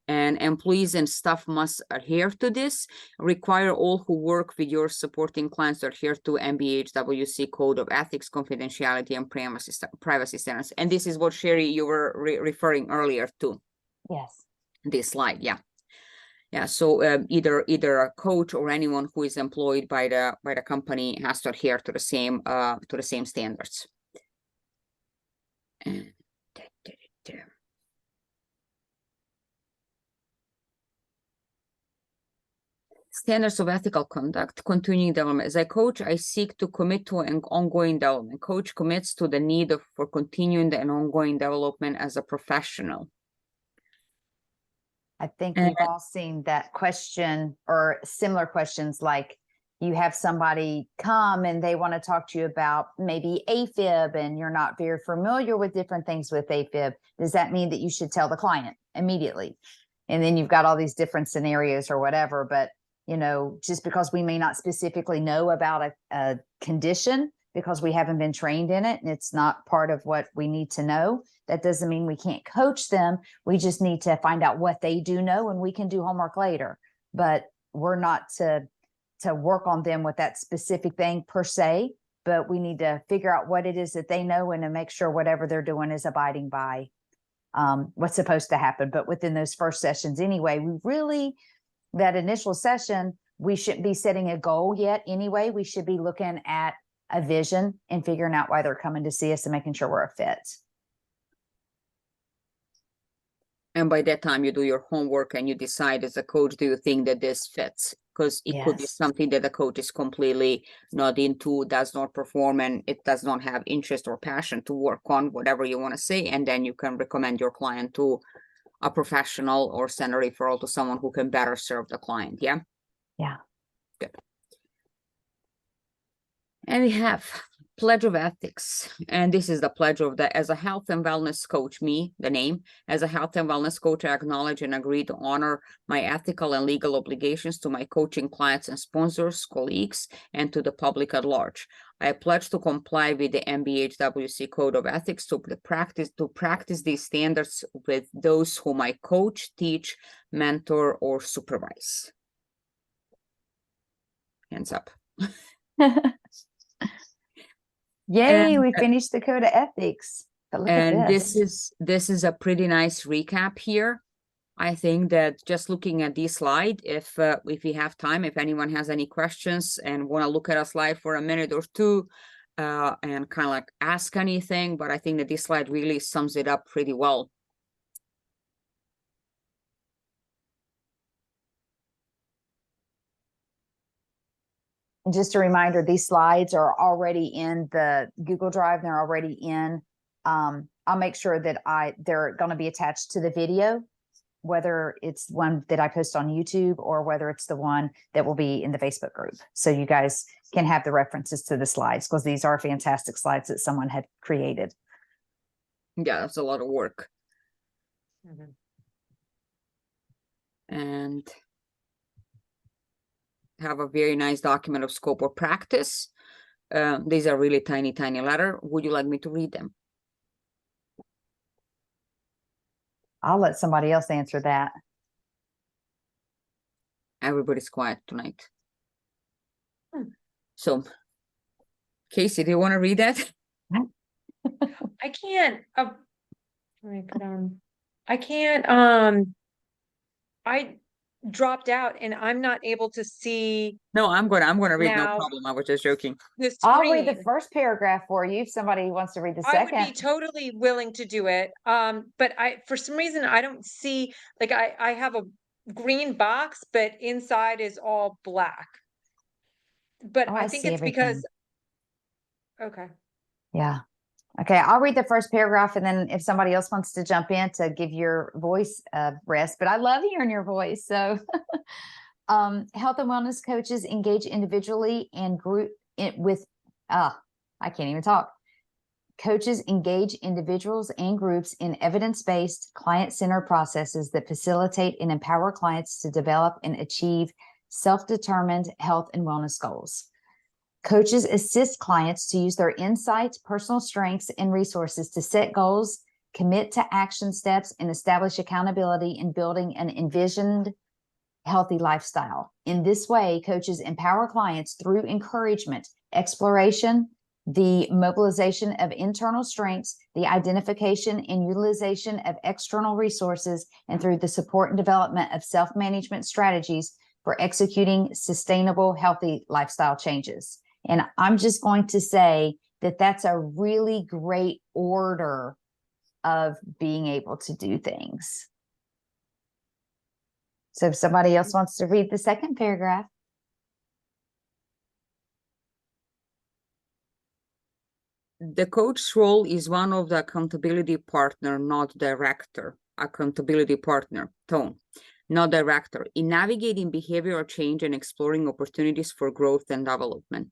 And employees and staff must adhere to this. Require all who work with your supporting clients to adhere to NBHWC Code of Ethics, Confidentiality, and Privacy Standards. And this is what, Sherry, you were referring earlier to. Yes. This slide, yeah. Yeah, so either a coach or anyone who is employed by the company has to adhere to the same standards. And standards of ethical conduct, continuing development. As a coach, I seek to commit to an ongoing development. Coach commits to the need for continuing and ongoing development as a professional. I think we've all seen that question or similar questions, like you have somebody come and they want to talk to you about maybe AFib and you're not very familiar with different things with AFib. Does that mean that you should tell the client immediately? And then you've got all these different scenarios or whatever, but you know, just because we may not specifically know about a condition because we haven't been trained in it and it's not part of what we need to know, that doesn't mean we can't coach them. We just need to find out what they do know and we can do homework later. But we're not to work on them with that specific thing per se, but we need to figure out what it is that they know and to make sure whatever they're doing is abiding by what's supposed to happen. But within those first sessions anyway, that initial session, we shouldn't be setting a goal yet anyway. We should be looking at a vision and figuring out why they're coming to see us and making sure we're a fit. And by that time, you do your homework and you decide as a coach, do you think that this fits? Because it could be something that the coach is completely not into, does not perform, and it does not have interest or passion to work on, whatever you want to say. And then you can recommend your client to a professional or send a referral to someone who can better serve the client. Yeah. Yeah. Good. And we have Pledge of Ethics. And this is the pledge of as a health and wellness coach, the name, as a health and wellness coach, I acknowledge and agree to honor my ethical and legal obligations to my coaching clients and sponsors, colleagues, and to the public at large. I pledge to comply with the NBHWC Code of Ethics to practice these standards with those whom I coach, teach, mentor, or supervise. Hands up. Yay, And, we finished the Code of Ethics. But look and at this. this is a pretty nice recap here. I think that just looking at this slide, if we have time, if anyone has any questions and want to look at a slide for a minute or two and kind of like ask anything, but I think that this slide really sums it up pretty well. And just a reminder, these slides are already in the Google Drive. They're already in. I'll make sure that they're going to be attached to the video, whether it's one that I post on YouTube or whether it's the one that will be in the Facebook group. So you guys can have the references to the slides because these are fantastic slides that someone had created. Yeah, that's a lot of work. Mhm. And have a very nice document of scope of practice. These are really tiny letter. Would you like me to read them? I'll let somebody else answer that. Everybody's quiet tonight. Hmm. So, Casey, do you want to read that? I can't, let me put on, I can't, I dropped out and I'm not able to see No, I'm gonna read, no Now- problem. I was just joking. the I'll read the screen. first paragraph for you if somebody wants to read the I would be second. totally willing to do it. But for some reason, I don't see, like, I have a green box, but inside is all black. But Oh, I I think see it's because, everything. okay. Yeah. Okay, I'll read the first paragraph and then if somebody else wants to jump in to give your voice a rest, but I love hearing your voice. So health and wellness coaches engage individually and I can't even talk. Coaches engage individuals and groups in evidence-based, client-centered processes that facilitate and empower clients to develop and achieve self-determined health and wellness goals. Coaches assist clients to use their insights, personal strengths, and resources to set goals, commit to action steps, and establish accountability in building an envisioned healthy lifestyle. In this way, coaches empower clients through encouragement, exploration, the mobilization of internal strengths, the identification and utilization of external resources, and through the support and development of self-management strategies for executing sustainable, healthy lifestyle changes. And I'm just going to say that that's a really great order of being able to do things. So if somebody else wants to read the second paragraph. The coach's role is one of the accountability partner, not director. Accountability partner, tone, not director, in navigating behavioral change and exploring opportunities for growth and development.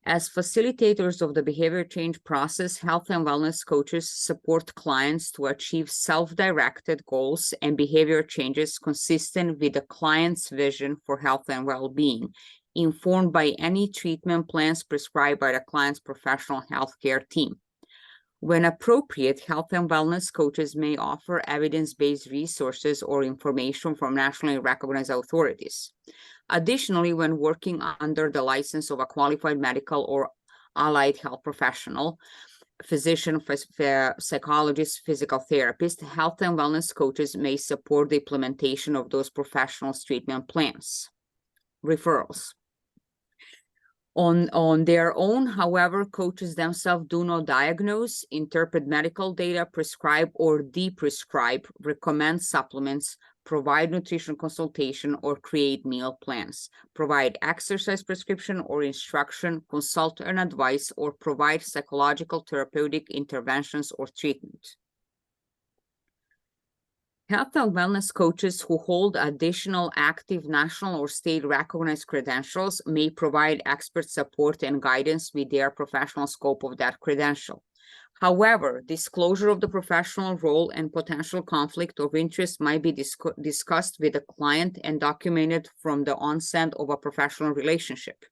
As facilitators of the behavior change process, health and wellness coaches support clients to achieve self-directed goals and behavior changes consistent with the client's vision for health and well-being, informed by any treatment plans prescribed by the client's professional healthcare team. When appropriate, health and wellness coaches may offer evidence-based resources or information from nationally recognized authorities. Additionally, when working under the license of a qualified medical or allied health professional, physician, psychologist, physical therapist, health and wellness coaches may support the implementation of those professionals' treatment plans. Referrals. On their own, however, coaches themselves do not diagnose, interpret medical data, prescribe or de-prescribe, recommend supplements, provide nutrition consultation, or create meal plans, provide exercise prescription or instruction, consult and advice, or provide psychological therapeutic interventions or treatment. Health and wellness coaches who hold additional active national or state recognized credentials may provide expert support and guidance with their professional scope of that credential. However, disclosure of the professional role and potential conflict of interest might be discussed with the client and documented from the onset of a professional relationship.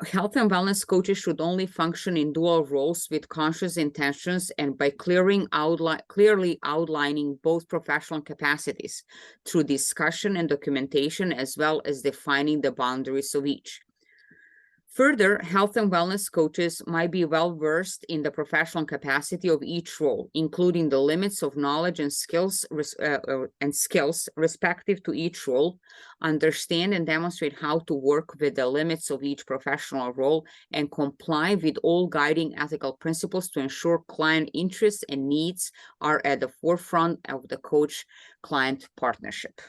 Health and wellness coaches should only function in dual roles with conscious intentions and by clearly outlining both professional capacities through discussion and documentation, as well as defining the boundaries of each. Further, health and wellness coaches might be well-versed in the professional capacity of each role, including the limits of knowledge and skills respective to each role, understand and demonstrate how to work with the limits of each professional role, and comply with all guiding ethical principles to ensure client interests and needs are at the forefront of the coach-client partnership.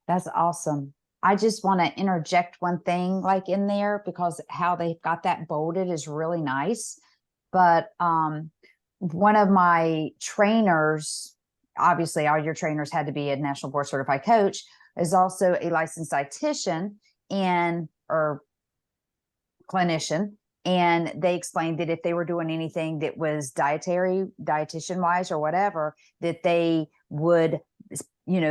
That's awesome. I just want to interject one thing like in there because how they've got that bolded is really nice. But one of my trainers, obviously all your trainers had to be a national board certified coach, is also a licensed dietitian or clinician. And they explained that if they were doing anything that was dietitian wise or whatever, that they would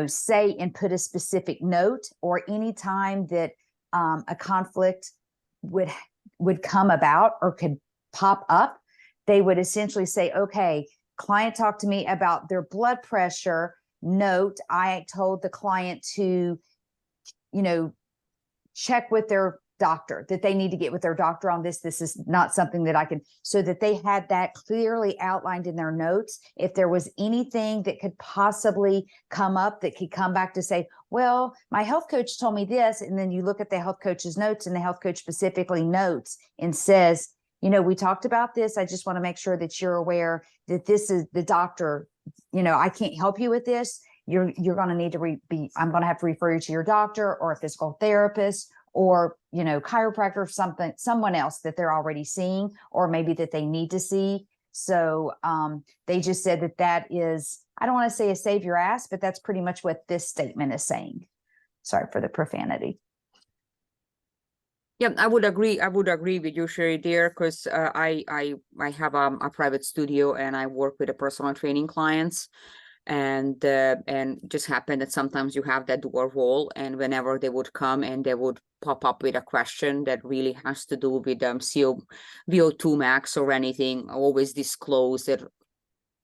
say and put a specific note, or any time that a conflict would come about or could pop up, they would essentially say, okay, client talked to me about their blood pressure. Note, I told the client to, check with their doctor, that they need to get with their doctor on this. This is not something that I can, so that they had that clearly outlined in their notes. If there was anything that could possibly come up that could come back to say, well, my health coach told me this. And then you look at the health coach's notes, and the health coach specifically notes and says, we talked about this. I just want to make sure that you're aware that this is the doctor. I can't help you with this. You're going to need to I'm going to have to refer you to your doctor or a physical therapist or, chiropractor, someone else that they're already seeing, or maybe that they need to see. So they just said that is, I don't want to say a save your ass, but that's pretty much what this statement is saying. Sorry for the profanity. Yeah, I would agree. I would agree with you, Sherry, there, because I have a private studio and I work with the personal training clients. And just happened that sometimes you have that dual role, and whenever they would come and they would pop up with a question that really has to do with VO2 max or anything, I always disclose that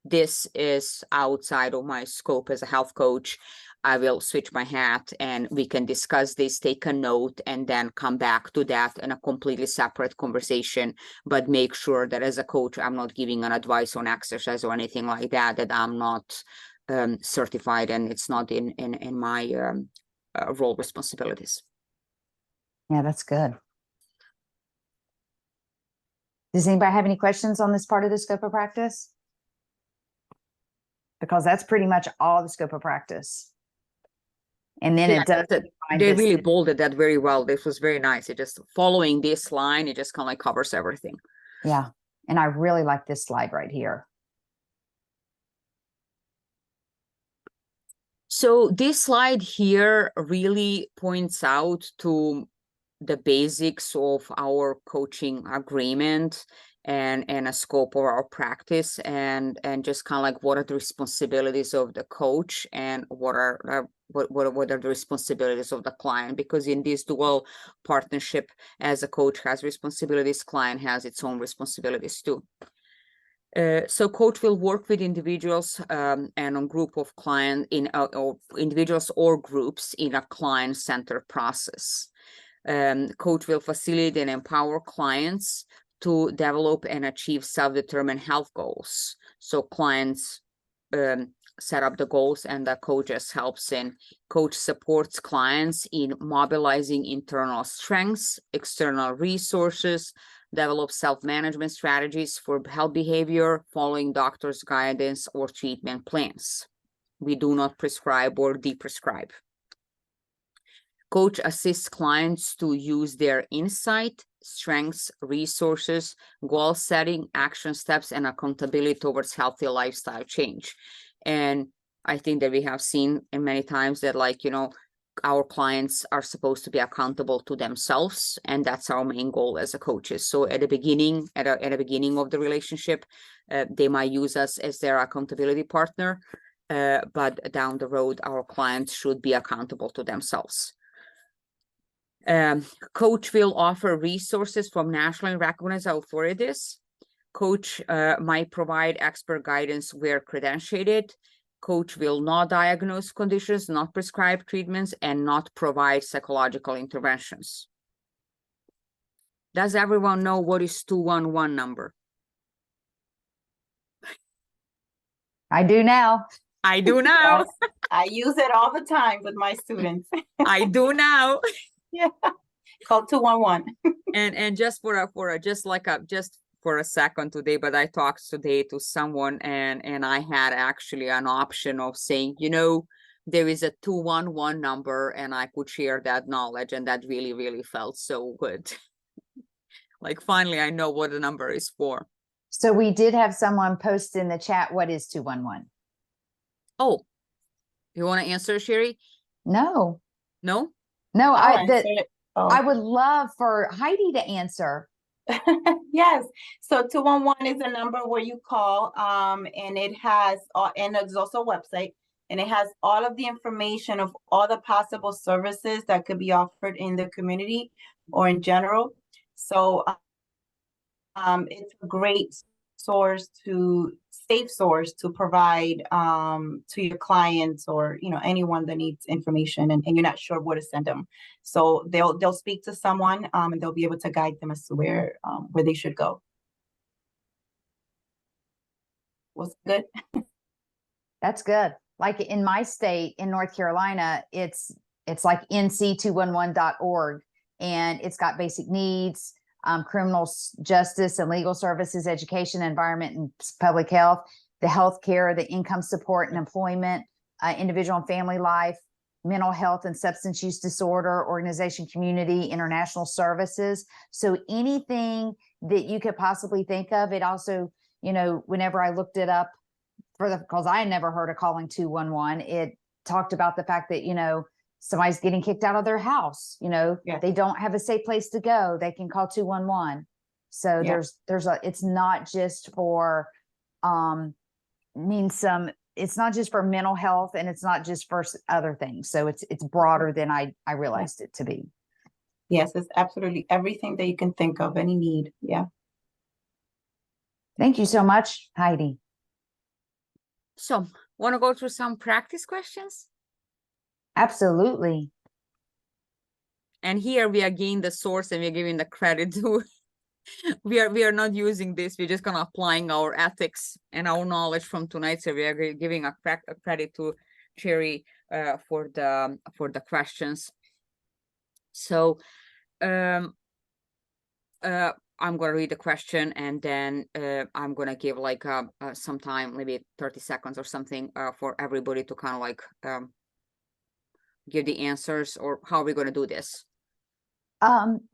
this is outside of my scope as a health coach. I will switch my hat and we can discuss this, take a note, and then come back to that in a completely separate conversation. But make sure that as a coach, I'm not giving an advice on exercise or anything like that, that I'm not certified and it's not in my role responsibilities. Yeah, that's good. Does anybody have any questions on this part of the scope of practice? Because that's pretty much all the scope of practice. And then Yeah, it does. they really bolded that very well. This was very nice. It just following this line, it just kind of like covers everything. Yeah. And I really like this slide right here. So this slide here really points out to the basics of our coaching agreement and a scope of our practice, and just kind of like what are the responsibilities of the coach and what are the responsibilities of the client, because in this dual partnership, as a coach has responsibilities, client has its own responsibilities too. So coach will work with individuals and a group of clients or individuals or groups in a client-centered process. Coach will facilitate and empower clients to develop and achieve self-determined health goals. So clients set up the goals and the coach just helps in. Coach supports clients in mobilizing internal strengths, external resources, develop self-management strategies for health behavior, following doctor's guidance or treatment plans. We do not prescribe or de-prescribe. Coach assists clients to use their insight, strengths, resources, goal setting, action steps, and accountability towards healthy lifestyle change. And I think that we have seen many times that, like, our clients are supposed to be accountable to themselves, and that's our main goal as a coaches. So at the beginning, at the beginning of the relationship, they might use us as their accountability partner, but down the road, our clients should be accountable to themselves. Coach will offer resources from nationally recognized authorities. Coach might provide expert guidance where credentiated. Coach will not diagnose conditions, not prescribe treatments, and not provide psychological interventions. Does everyone know what is 211 number? I do now. I do now. Yes, I use it all the time with my students. I do now. Yeah, call 211. And just for a second today, but I talked today to someone and I had actually an option of saying, there is a 211 number, and I could share that knowledge, and that really, really felt so good. Like finally I know what the number is for. So we did have someone post in the chat, what is 211? Oh, you want to answer, Sherry? No, No? I'll answer it. I would love for Heidi to answer. Yes. So 211 is a number where you call, and it has, and there's also a website, and it has all of the information of all the possible services that could be offered in the community or in general. So it's a great source safe source to provide to your clients or anyone that needs information and you're not sure where to send them. So they'll speak to someone and they'll be able to guide them as to where they should go. Was good? That's good. Like in my state, in North Carolina, it's like nc211.org, and it's got basic needs, criminal justice and legal services, education, environment, and public health, the healthcare, the income support and employment, individual and family life, mental health and substance use disorder, organization, community, international services. So anything that you could possibly think of. It also, whenever I looked it up because I had never heard of calling 211, it talked about the fact that, somebody's getting kicked out of their house, they don't have a safe place to go. They can call 211. So it's not just for, it's not just for mental health, and it's not just for other things. So it's broader than I realized it to be. Yes, it's absolutely everything that you can think of, any need. Yeah. Thank you so much, Heidi. So, want to go through some practice questions? Absolutely. And here we are getting the source and we're giving the credit to. we are not using this. We're just gonna applying our ethics and our knowledge from tonight. So we are giving a credit to Cherry for the questions. So I'm going to read the question, and then I'm going to give like some time, maybe 30 seconds or something for everybody to kind of like give the answers, or how are we going to do this?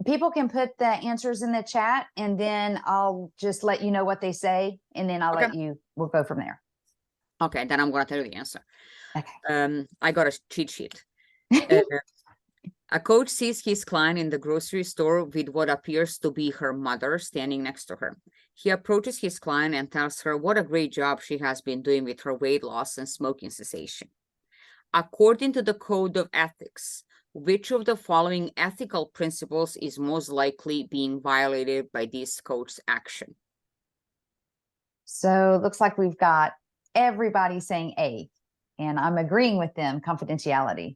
People can put the answers in the chat, and then I'll just let you know what they say, and then I'll we'll go from there. Okay, then I'm going to tell you the answer. Okay. I got a cheat sheet. A coach sees his client in the grocery store with what appears to be her mother standing next to her. He approaches his client and tells her what a great job she has been doing with her weight loss and smoking cessation. According to the code of ethics, which of the following ethical principles is most likely being violated by this coach's action? So it looks like we've got everybody saying A, and I'm agreeing with them, confidentiality.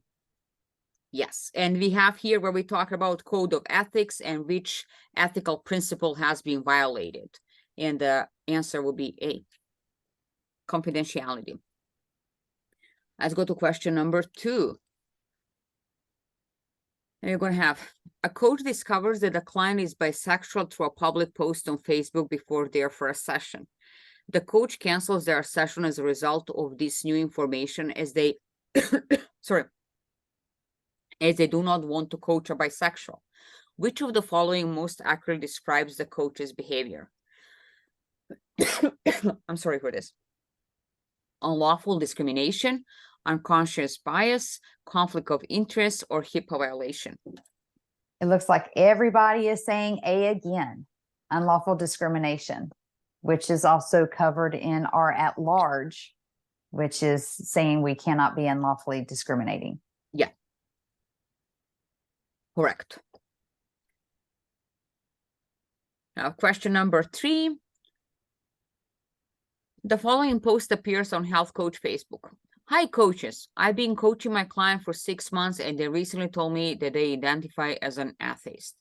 Yes, and we have here where we talk about code of ethics and which ethical principle has been violated. And the answer will be A, confidentiality. Let's go to question number 2. And you're going to have a coach discovers that the client is bisexual through a public post on Facebook before their first session. The coach cancels their session as a result of this new information, as they as they do not want to coach a bisexual. Which of the following most accurately describes the coach's behavior? I'm sorry for this. Unlawful discrimination, unconscious bias, conflict of interest, or HIPAA violation? It looks like everybody is saying A again, unlawful discrimination, which is also covered in our at large, which is saying we cannot be unlawfully discriminating. Yeah. Correct. Now, question number 3. The following post appears on Health Coach Facebook. Hi, coaches. I've been coaching my client for 6 months, and they recently told me that they identify as an atheist.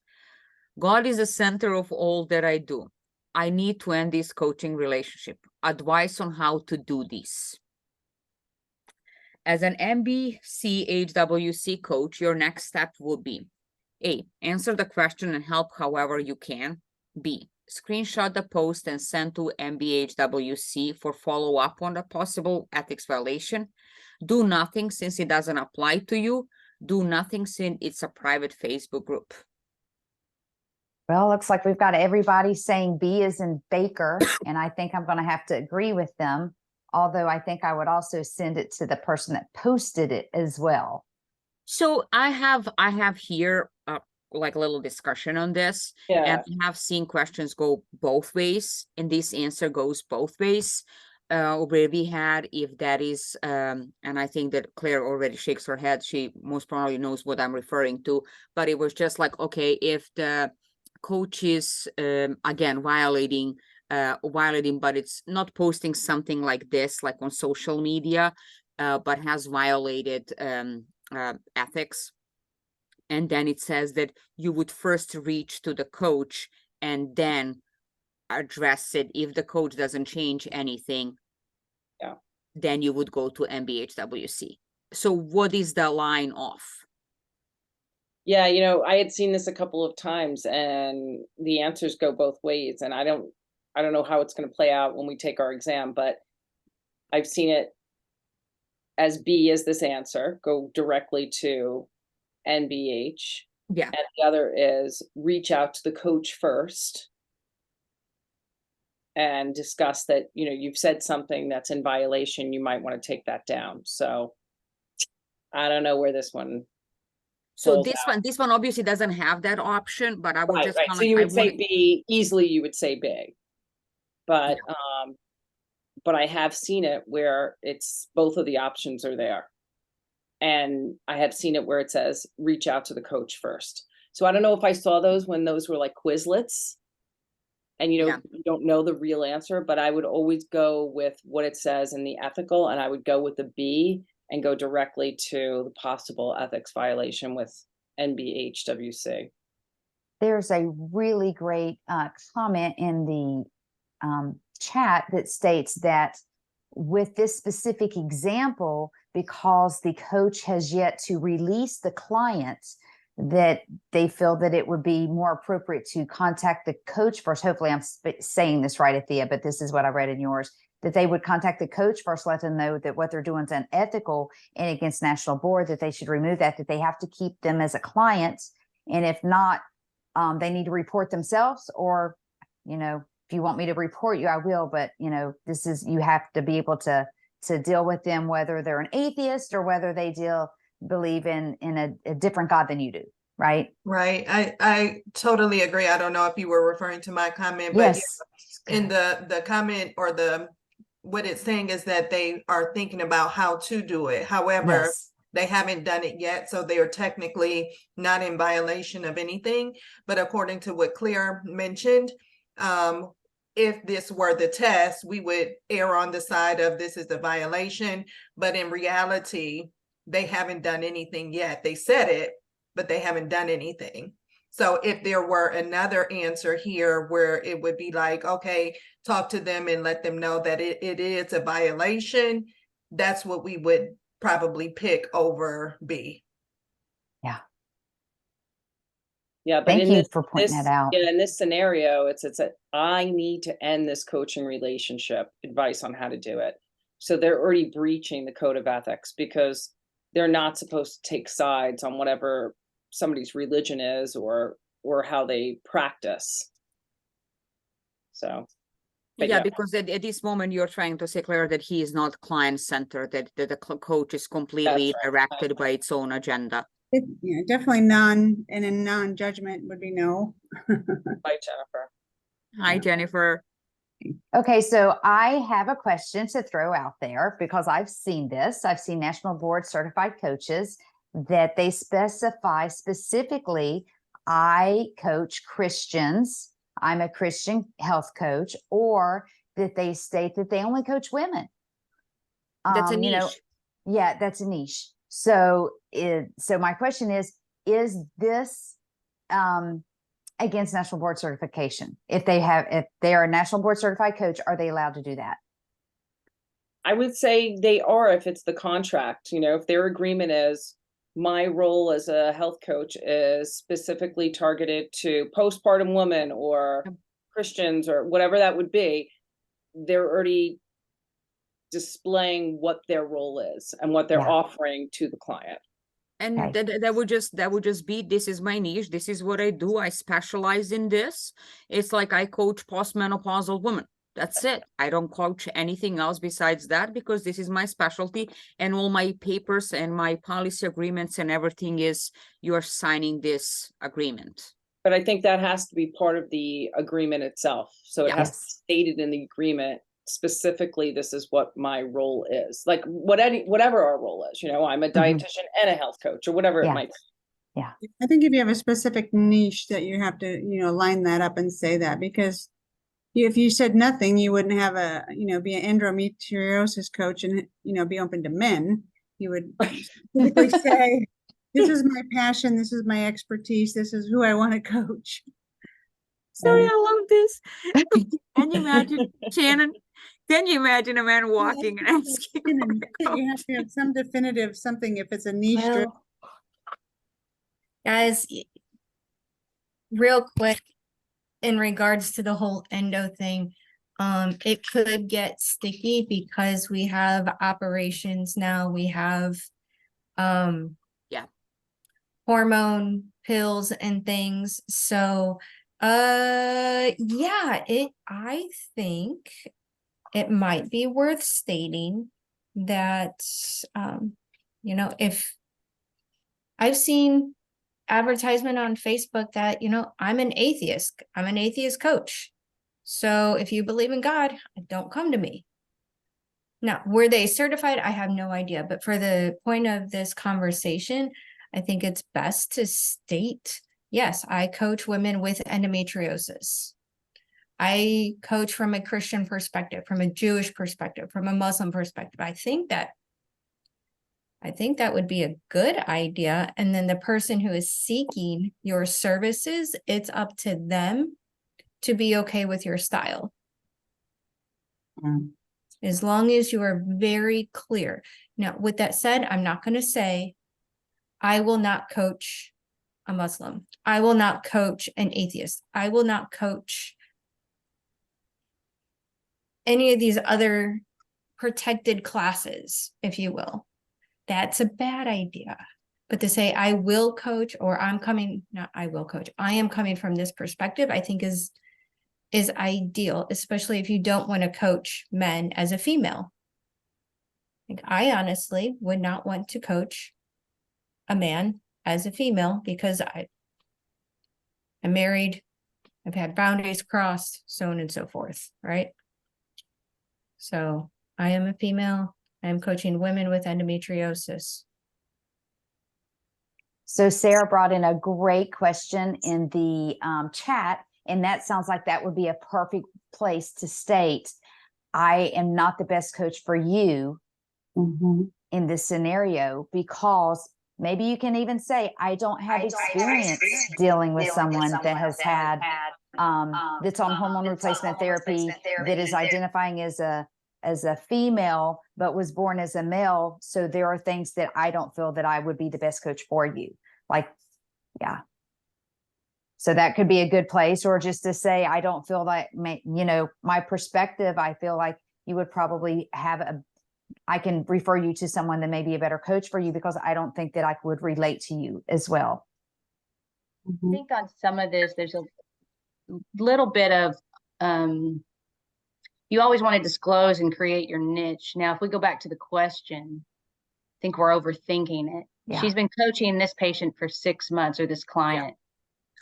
God is the center of all that I do. I need to end this coaching relationship. Advice on how to do this. As an NBHWC coach, your next step will be A, answer the question and help however you can. B, screenshot the post and send to NBHWC for follow-up on the possible ethics violation. Do nothing since it doesn't apply to you. Do nothing since it's a private Facebook group. Well, looks like we've got everybody saying B as in Baker, and I think I'm going to have to agree with them, although I think I would also send it to the person that posted it as well. So I have here like a little discussion on this, and I have seen questions go both ways, and this answer goes both ways. Where we had, if that is, and I think that Claire already shakes her head, she most probably knows what I'm referring to, but it was just like, okay, if the coach is again violating violating, but it's not posting something like this, like on social media, but has violated ethics. And then it says that you would first reach to the coach and then address it. If the coach doesn't change anything, then you would go to NBHWC. So what is the line off? Yeah, I had seen this a couple of times, and the answers go both ways. And I don't know how it's going to play out when we take our exam, but I've seen it as B as this answer, go directly to NBH. Yeah. And the other is reach out to the coach first and discuss that, you've said something that's in violation, you might want to take that down. So I don't know where this one. So this one obviously doesn't have that option, but I would just So you would say B, easily you would say B. But but I have seen it where it's both of the options are there. And I have seen it where it says reach out to the coach first. So I don't know if I saw those when those were like Quizlets. And you don't know the real answer, but I would always go with what it says in the ethical, and I would go with the B and go directly to the possible ethics violation with NBHWC. There's a really great comment in the chat that states that with this specific example, because the coach has yet to release the client, that they feel that it would be more appropriate to contact the coach first. Hopefully I'm saying this right, Athea, but this is what I read in yours, that they would contact the coach first, let them know that what they're doing is unethical and against national board, that they should remove that they have to keep them as a client. And if not, they need to report themselves, or, if you want me to report you, I will, but you have to be able to deal with them, whether they're an atheist or whether they believe in a different God than you do, right? Right. I totally agree. I don't know if you were referring to my comment, but Yes. in the comment or what it's saying is that they are thinking about how to do it. However, Yes. they haven't done it yet, so they are technically not in violation of anything. But according to what Claire mentioned, if this were the test, we would err on the side of this is a violation. But in reality, they haven't done anything yet. They said it, but they haven't done anything. So if there were another answer here where it would be like, okay, talk to them and let them know that it is a violation, that's what we would probably pick over B. Yeah, but Thank you for pointing that out. Yeah, in this scenario, it's a I need to end this coaching relationship, advice on how to do it. So they're already breaching the code of ethics because they're not supposed to take sides on whatever somebody's religion is or how they practice. So yeah, because at this moment you're trying to say, Claire, that he is not client-centered, that the coach is completely directed by its own agenda. Yeah, definitely non-judgment would be no. Bye, Jennifer. Hi, Jennifer. Okay, so I have a question to throw out there because I've seen this. I've seen National Board Certified Coaches that they specify specifically, I coach Christians, I'm a Christian health coach, or that they state that they only coach women. That's a niche. Yeah, that's a niche. So my question is this against National Board certification? If they are a National Board certified coach, are they allowed to do that? I would say they are if it's the contract. If their agreement is my role as a health coach is specifically targeted to postpartum women or Christians or whatever that would be, they're already displaying what their role is and what they're offering to the client. And that would just be, this is my niche, this is what I do, I specialize in this. It's like I coach postmenopausal women. That's it. I don't coach anything else besides that because this is my specialty, and all my papers and my policy agreements and everything is you're signing this agreement. But I think that has to be part of the agreement itself. So it has to be stated in the agreement specifically, this is what my role is. Like whatever our role is, I'm a dietitian and a health coach or whatever it might be. Yeah. I think if you have a specific niche that you have to, line that up and say that, because, if you said nothing, you wouldn't have be an endometriosis coach and, be open to men. You would specifically say, this is my passion, this is my expertise, this is who I want to coach. Sorry, I love this. Can you imagine, Shannon? Can you imagine a man walking and asking? You have to have some definitive something if it's a niche. Well, guys, real quick, in regards to the whole endo thing, it could get sticky because we have operations now, we have Yeah. hormone pills and things. So yeah, I think it might be worth stating that if I've seen advertisement on Facebook that, I'm an atheist coach. So if you believe in God, don't come to me. Now, were they certified? I have no idea. But for the point of this conversation, I think it's best to state, yes, I coach women with endometriosis. I coach from a Christian perspective, from a Jewish perspective, from a Muslim perspective. I think that would be a good idea. And then the person who is seeking your services, it's up to them to be okay with your style. As long as you are very clear. Now, with that said, I'm not going to say, I will not coach a Muslim. I will not coach an atheist. I will not coach any of these other protected classes, if you will. That's a bad idea. But to say I will coach, or I am coming from this perspective, I think is ideal, especially if you don't want to coach men as a female. Like, I honestly would not want to coach a man as a female because I'm married, I've had boundaries crossed, so on and so forth, right? So I am a female. I am coaching women with endometriosis. So Sarah brought in a great question in the chat, and that sounds like that would be a perfect place to state, I am not the best coach for you in this scenario, because maybe you can even say, I don't have experience dealing with someone that has had, that's on hormone replacement therapy, that is identifying as a female, but was born as a male. So there are things that I don't feel that I would be the best coach for you. Like, yeah. So that could be a good place, or just to say, I don't feel like, my perspective, I feel like you would probably I can refer you to someone that may be a better coach for you, because I don't think that I would relate to you as well. I think on some of this, there's a little bit of, you always want to disclose and create your niche. Now, if we go back to the question, I think we're overthinking it. Yeah. She's been coaching this patient for 6 months, or this client.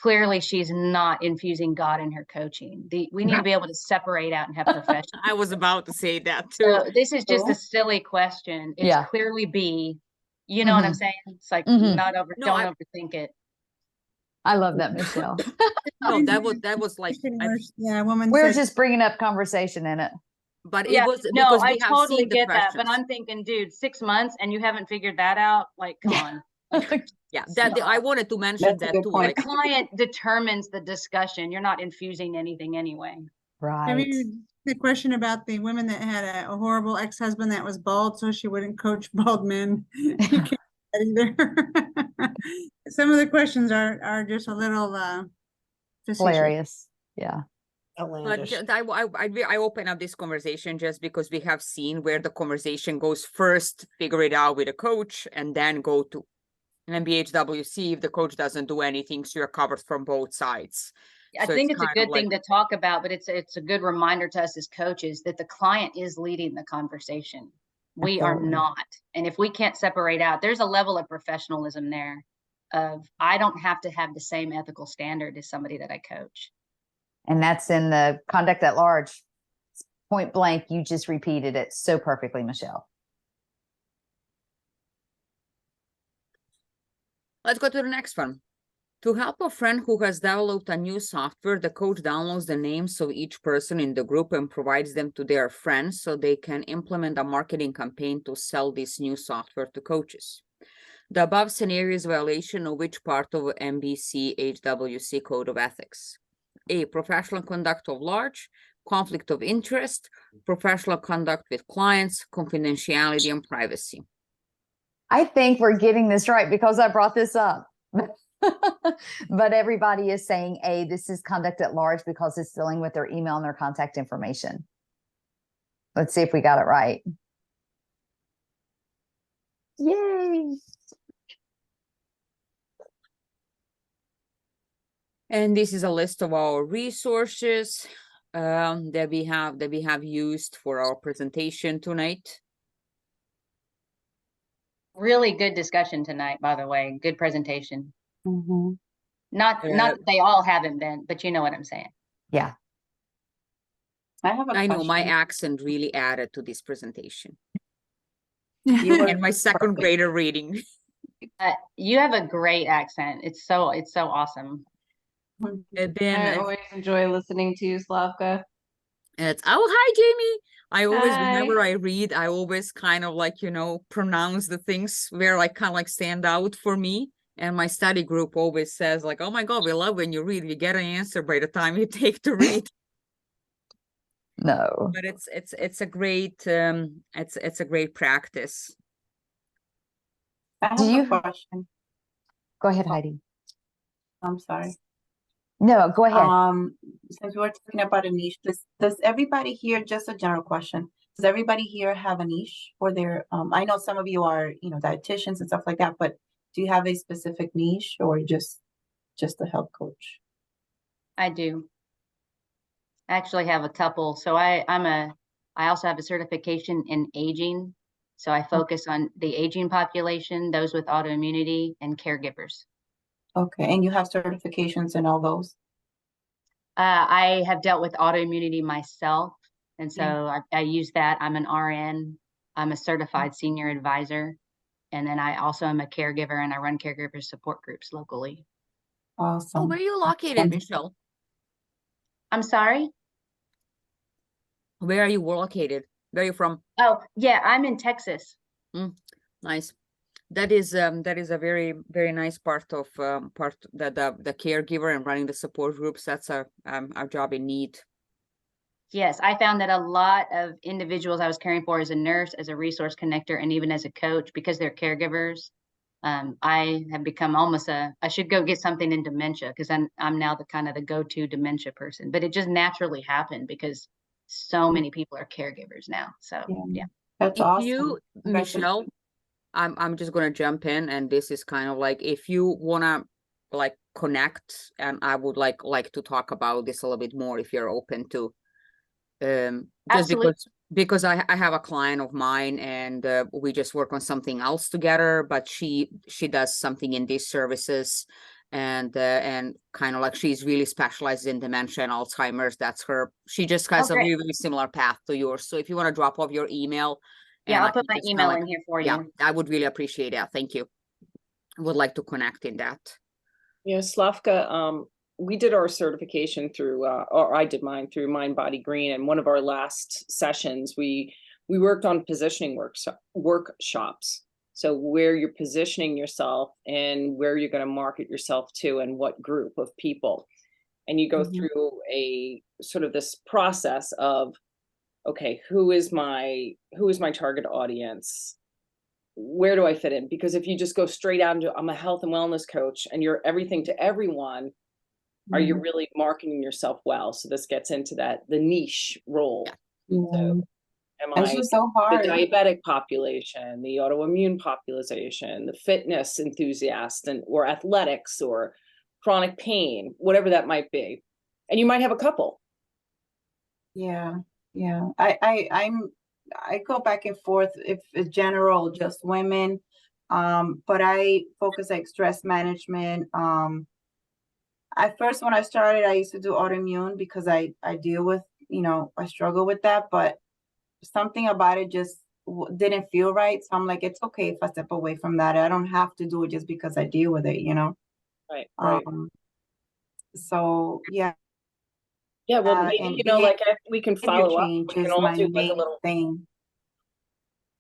Clearly, she's not infusing God in her coaching. We need to be able to separate out and have professional. I was about to say that too. So this is just a silly question. It's clearly B. You know what I'm saying? It's like don't overthink it. I love that, Michelle. No, that was like, woman. We're just bringing up conversation in it. But Yeah, it was no, because I we have totally seen the get that. But questions. I'm thinking, dude, 6 months and you haven't figured that out? Like, come on. Yeah, I wanted to mention that too. The client determines the discussion. You're not infusing anything anyway. I Right. mean, the question about the women that had a horrible ex-husband that was bald, so she wouldn't coach bald men. You can't do that either. Some of the questions are just a little facetious. Hilarious. Yeah. But I open up this conversation just because we have seen where the conversation goes. First, figure it out with a coach, and then go to an NBHWC if the coach doesn't do anything, so you're covered from both sides. I think it's a good thing to talk about, but it's a good reminder to us as coaches that the client is leading the conversation. We are not. And if we can't separate out, there's a level of professionalism there of, I don't have to have the same ethical standard as somebody that I coach. And that's in the conduct at large. Point blank, you just repeated it so perfectly, Michelle. Let's go to the next one. To help a friend who has developed a new software, the coach downloads the names of each person in the group and provides them to their friends so they can implement a marketing campaign to sell this new software to coaches. The above scenario is violation of which part of NBHWC Code of Ethics? A, professional conduct of large, conflict of interest, professional conduct with clients, confidentiality, and privacy. I think we're getting this right because I brought this up. But everybody is saying, A, this is conduct at large because it's dealing with their email and their contact information. Let's see if we got it right. Yay. And this is a list of our resources that we have used for our presentation tonight. Really good discussion tonight, by the way. Good presentation. Mhm. Not that they all haven't been, but you know what I'm saying. Yeah. I have a I know my question. accent really added to this presentation You were and my second perfect. grader reading. You have a great accent. It's so awesome. And then I always enjoy listening to you, Slavka. it's, oh, hi, Jamie. I always, Hi. whenever I read, I always kind of like, you know, pronounce the things where like kind of like stand out for me. And my study group always says like, oh my God, we love when you read, you get an answer by the time you take to read. No. But it's a great it's a great practice. I have Do you- a question. Go ahead, Heidi. I'm sorry. No, go ahead. Since we were talking about a niche, does everybody here, just a general question, does everybody here have a niche for their, I know some of you are, you know, dietitians and stuff like that, but do you have a specific niche or just a health coach? I do. I actually have a couple. So I also have a certification in aging. So I focus on the aging population, those with autoimmunity, and caregivers. Okay, and you have certifications in all those? I have dealt with autoimmunity myself, and so Yeah. I use that. I'm an RN. I'm a certified senior advisor, and then I also am a caregiver, and I run caregiver support groups locally. Awesome. Oh, where are you located, Michelle? I'm sorry? Where are you located? Where are you from? Oh, yeah, I'm in Texas. Nice. That is a very, very nice part of the caregiver and running the support groups. That's our job in need. Yes, I found that a lot of individuals I was caring for as a nurse, as a resource connector, and even as a coach, because they're caregivers, I have become almost I should go get something in dementia because I'm now the go-to dementia person. But it just naturally happened because so many people are caregivers now. So yeah. That's If awesome. you, Michelle, I'm just gonna jump in, and this is kind of like if you wanna like connect, and I would like to talk about this a little bit more if you're open to. Just Absolutely. because I have a client of mine, and we just work on something else together, but she does something in these services, and kind of like she's really specialized in dementia and Alzheimer's. That's her. She just has a great. really, really similar path to yours. So if you want to drop off your email. Yeah, and I'll I put can my just kinda email like, in here for yeah, you. I would really appreciate that. Thank you. Would like to connect in that. Yeah, Slavka, we did our certification through, or I did mine through Mind Body Green. And one of our last sessions, we worked on positioning workshops. So where you're positioning yourself and where you're going to market yourself to and what group of people. And you go through a sort of this process of, okay, who is my target audience? Where do I fit in? Because if you just go straight out into I'm a health and wellness coach and you're everything to everyone, are you really marketing yourself well? So this gets into the niche role. So am It's I just so the hard. diabetic population, the autoimmune population, the fitness enthusiast, or athletics or chronic pain, whatever that might be. And you might have a couple. Yeah. I go back and forth if it's general, just women. But I focus like stress management. At first when I started, I used to do autoimmune because I deal with, I struggle with that, but something about it just didn't feel right. So I'm like, it's okay if I step away from that. I don't have to do it just because I deal with it, Right. So yeah, Yeah, well, maybe, and like we can behavior follow up. change We can is all my do like a main little, thing.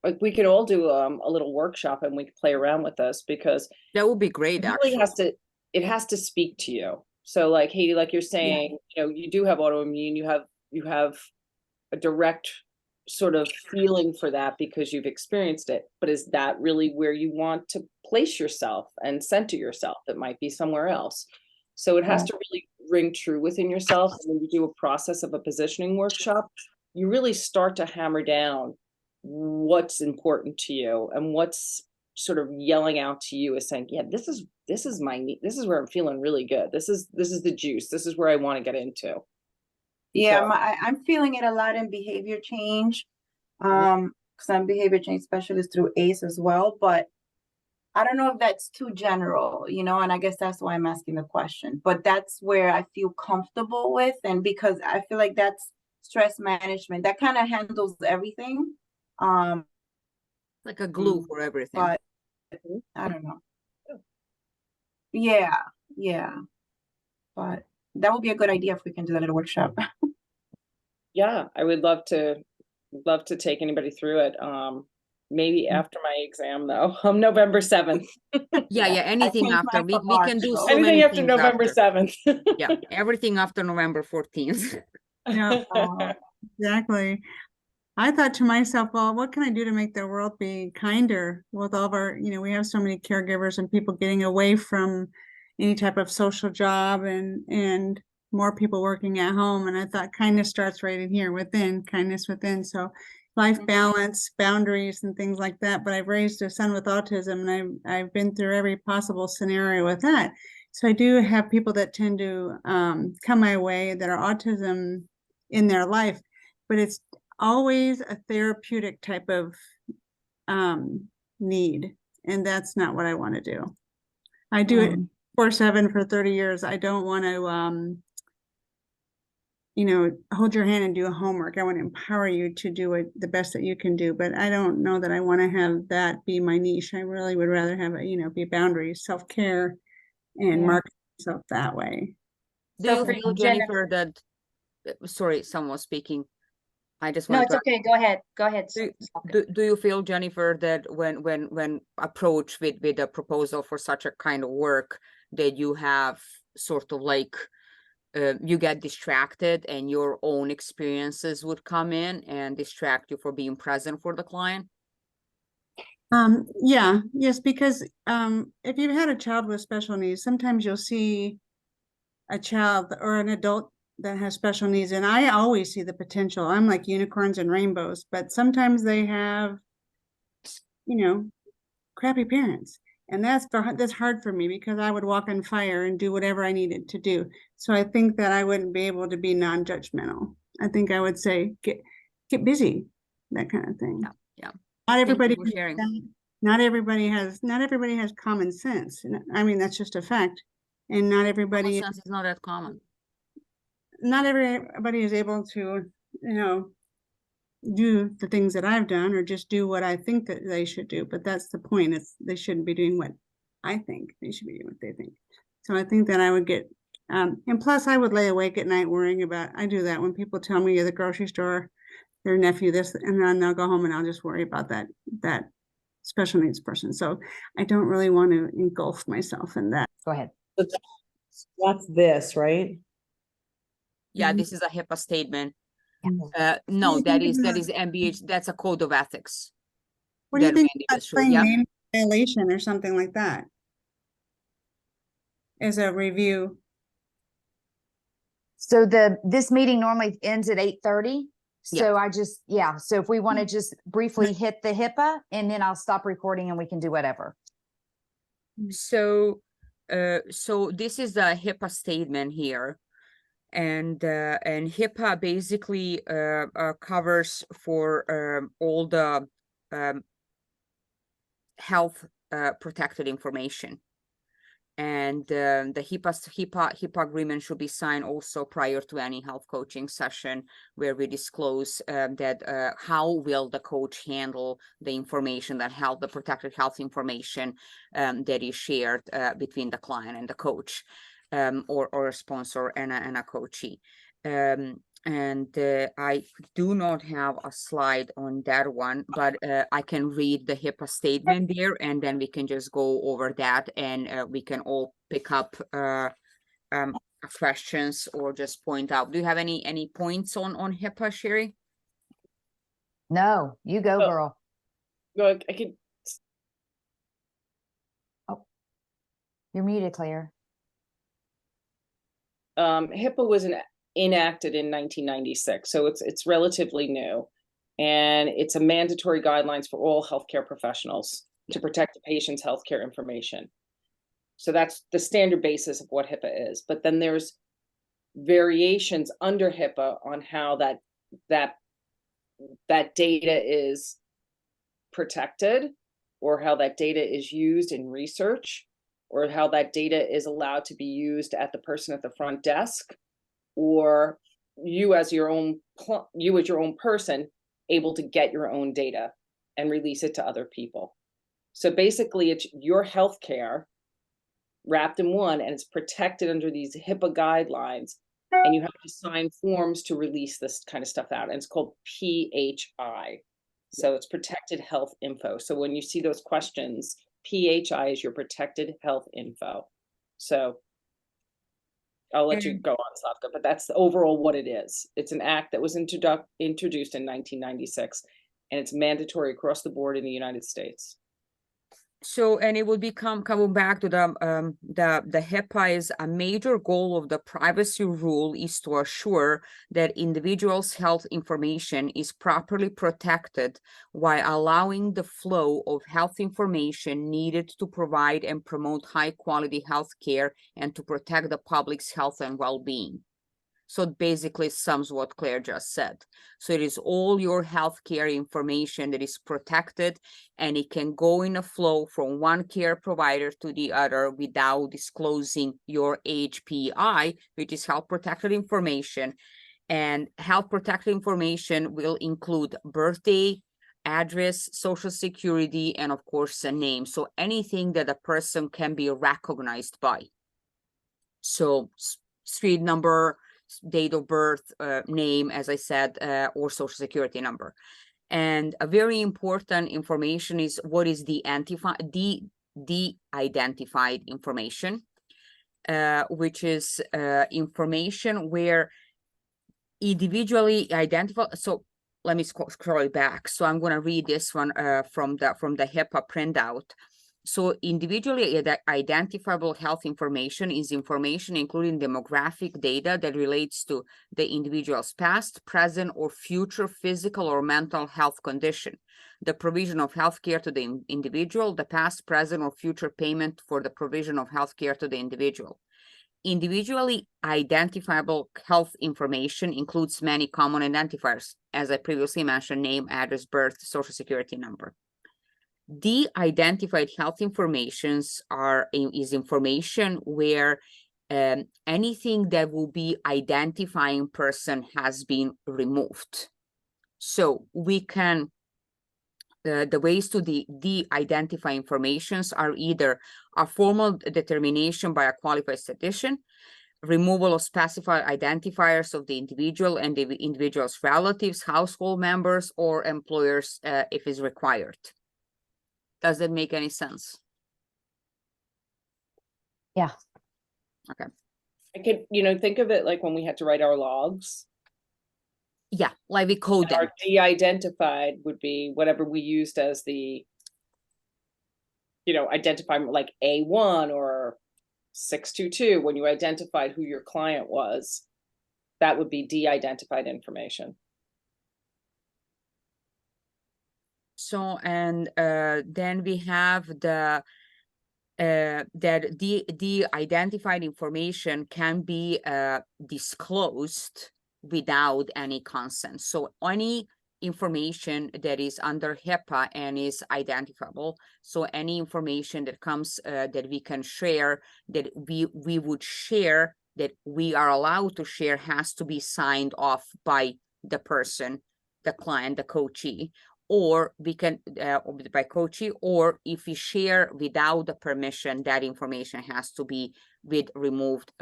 like we could all do a little workshop and we can play around with this because That would be great, it really actually. it has to speak to you. So like, Haiti, like you're saying, you do have autoimmune, you have a direct sort of feeling for that because you've experienced it. But is that really where you want to place yourself and center yourself? It might be somewhere else. So it has to really ring true within yourself. And when you do a process of a positioning workshop, you really start to hammer down what's important to you and what's sort of yelling out to you as saying, yeah, this is this is where I'm feeling really good. This is the juice. This is where I want to get into. Yeah, So- I'm feeling it a lot in behavior change. Because I'm behavior change specialist through ACE as well, but I don't know if that's too general, and I guess that's why I'm asking the question. But that's where I feel comfortable with, and because I feel like that's stress management, that kind of handles everything. Like a glue for everything. But I don't know. Yeah. But that would be a good idea if we can do that at a workshop. Yeah, I would love to take anybody through it. Maybe after my exam though, November 7th. Yeah, anything changed after. mine We for March, can do so- so Anything many after things November after. 7th. Yeah, everything after November 14th. Yeah, exactly. I thought to myself, well, what can I do to make the world be kinder with all of our, we have so many caregivers and people getting away from any type of social job and more people working at home. And I thought kindness starts right in here within, kindness within. So life balance, boundaries and things like that. But I've raised a son with autism and I've been through every possible scenario with that. So I do have people that tend to come my way that are autism in their life, but it's always a therapeutic type of need, and that's not what I want to do. I do it 24/7 for 30 years. I don't want to hold your hand and do homework. I want to empower you to do it the best that you can do, but I don't know that I want to have that be my niche. I really would rather have it, be boundaries, self-care, and market myself that way. Do you feel, Jennifer, that sorry, someone was speaking. I just No, want it's okay. Go ahead. Do you feel, Jennifer, that when approached with a proposal for such a kind of work, that you have sort of like you get distracted and your own experiences would come in and distract you for being present for the client? Yes, because if you've had a child with special needs, sometimes you'll see a child or an adult that has special needs, and I always see the potential. I'm like unicorns and rainbows, but sometimes they have, crappy parents, and that's hard for me because I would walk on fire and do whatever I needed to do. So I think that I wouldn't be able to be non-judgmental. I think I would say get busy, that kind of thing. Yeah. Not everybody Thank you for sharing. Not everybody has common sense. I mean, that's just a fact. And not everybody Common sense is not that common. Not everybody is able to, do the things that I've done or just do what I think that they should do. But that's the point. They shouldn't be doing what I think. They should be doing what they think. So I think that I would get, and plus I would lay awake at night worrying about, I do that when people tell me at the grocery store, their nephew this, and then they'll go home and I'll just worry about that special needs person. So I don't really want to engulf myself in that. Go ahead. That's this, right? Yeah, Mhm. this is a HIPAA statement. Yeah. No, you that think is about- NBH. That's a code of ethics. What do you that think Randy about just showed, saying yeah. manual violation or something like that as a review? So this meeting normally ends at 8:30. Yeah. So so if we want to just briefly hit the HIPAA and then I'll stop recording and we can do whatever. So this is the HIPAA statement here, and HIPAA basically covers for all the health protected information. And the HIPAA agreement should be signed also prior to any health coaching session, where we disclose that how will the coach handle the information the protected health information that is shared between the client and the coach, or a sponsor and a coachee. I do not have a slide on that one, but I can read the HIPAA statement there, and then we can just go over that, and we can all pick up questions or just point out. Do you have any points on HIPAA, Sherry? No, you go, Oh. girl. Look, I could, You're muted, Claire. HIPAA was enacted in 1996, so it's relatively new. And it's a mandatory guidelines for all healthcare professionals to protect the patient's healthcare information. So that's the standard basis of what HIPAA is. But then there's variations under HIPAA on how that data is protected, or how that data is used in research, or how that data is allowed to be used at the person at the front desk, or you as your own person able to get your own data and release it to other people. So basically it's your healthcare wrapped in one, and it's protected under these HIPAA guidelines, and you have to sign forms to release this kind of stuff out, and it's called PHI. So it's protected health info. So when you see those questions, PHI is your protected health info. So I'll let you go on, Slavka, but that's overall what it is. It's an act that was introduced in 1996, and it's mandatory across the board in the United States. So, and it will become coming back to the HIPAA is a major goal of the privacy rule is to assure that individuals' health information is properly protected while allowing the flow of health information needed to provide and promote high quality health care and to protect the public's health and well-being. So it basically sums what Claire just said. So it is all your healthcare information that is protected, and it can go in a flow from one care provider to the other without disclosing your HPI, which is health protected information. And health protected information will include birthday, address, social security, and of course a name. So anything that a person can be recognized by. So street number, date of birth, name, as I said, or social security number. And a very important information is what is the de-identified information, which is information where individually identified. So let me scroll back. So I'm going to read this one from the HIPAA printout. So individually identifiable health information is information including demographic data that relates to the individual's past, present, or future physical or mental health condition, the provision of health care to the individual, the past, present, or future payment for the provision of health care to the individual. Individually identifiable health information includes many common identifiers, as I previously mentioned: name, address, birth, social security number. De-identified health informations is information where anything that will be identifying person has been removed. So we can, the ways to de-identify informations are either a formal determination by a qualified statistician, removal of specified identifiers of the individual and the individual's relatives, household members, or employers if is required. Does that make any sense? Yeah. Okay. I could, think of it like when we had to write our logs. Yeah, like we code them. Our de-identified would be whatever we used as the, identify like A1 or 622. When you identified who your client was, that would be de-identified information. So, and then we have that the identified information can be disclosed without any consent. So any information that is under HIPAA and is identifiable. So any information that comes that we can share, that we would share, that we are allowed to share, has to be signed off by the person, the client, the coachee, or we can by coachee, or if we share without the permission, that information has to be with removed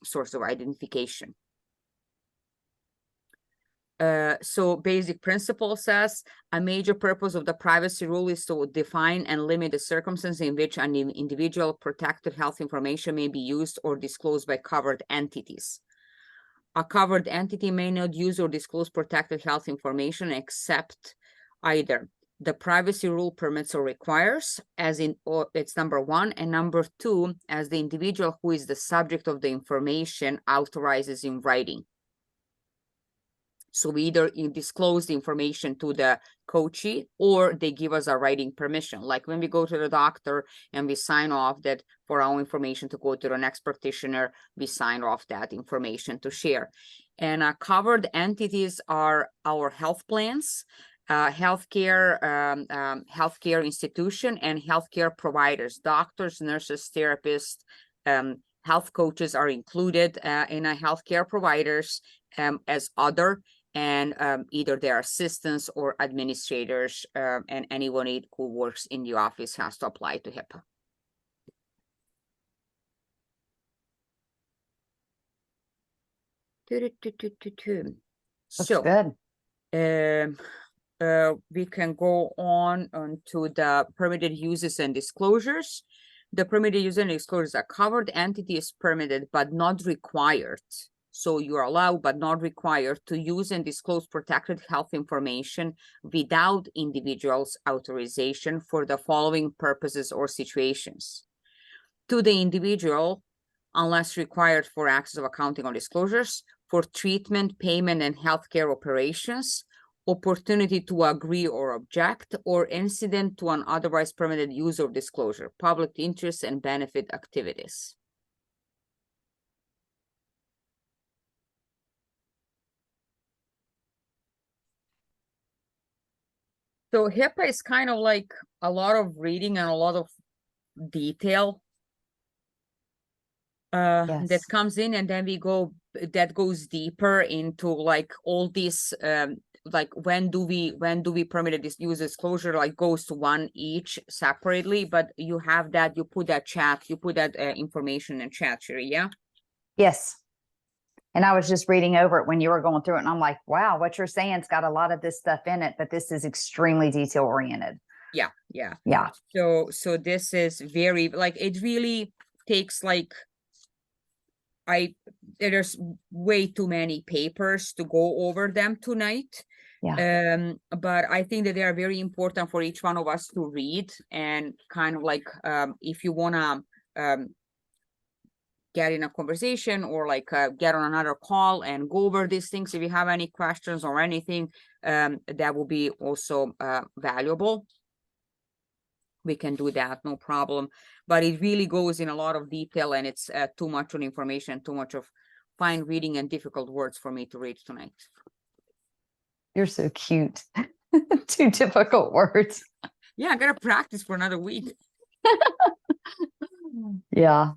source of identification. So basic principle says a major purpose of the privacy rule is to define and limit the circumstances in which an individual protected health information may be used or disclosed by covered entities. A covered entity may not use or disclose protected health information except either the privacy rule permits or requires, as in, or it's number one, and number two, as the individual who is the subject of the information authorizes in writing. So we either disclose the information to the coachee or they give us a writing permission. Like when we go to the doctor and we sign off that for our information to go to the next practitioner, we sign off that information to share. And covered entities are our health plans, healthcare institution, and healthcare providers, doctors, nurses, therapists, health coaches are included in a healthcare providers as other. And either their assistants or administrators, and anyone who works in the office has to apply to HIPAA. That's So good. we can go on to the permitted uses and disclosures. The permitted uses and disclosures are covered entity is permitted but not required. So you are allowed but not required to use and disclose protected health information without individual's authorization for the following purposes or situations. To the individual, unless required for access of accounting or disclosures, for treatment, payment, and healthcare operations, opportunity to agree or object, or incident to an otherwise permitted use or disclosure, public interest and benefit activities. So HIPAA is kind of like a lot of reading and a lot of detail that Yes. comes in, and then that goes deeper into like all these like when do we permit this use disclosure, like goes to one each separately, but you have that, you put that information in chat, Sherry, yeah? Yes. And I was just reading over it when you were going through it, and I'm like, wow, what you're saying's got a lot of this stuff in it, but this is extremely detail oriented. Yeah. Yeah. So this is very, like, it really takes like, there's way too many papers to go over them tonight. Yeah. But I think that they are very important for each one of us to read, and kind of like if you wanna get in a conversation or like get on another call and go over these things, if you have any questions or anything, that will be also valuable. We can do that, no problem. But it really goes in a lot of detail, and it's too much on information, too much of fine reading and difficult words for me to read tonight. You're so cute. Too difficult words. Yeah, I gotta practice for another week. Yeah.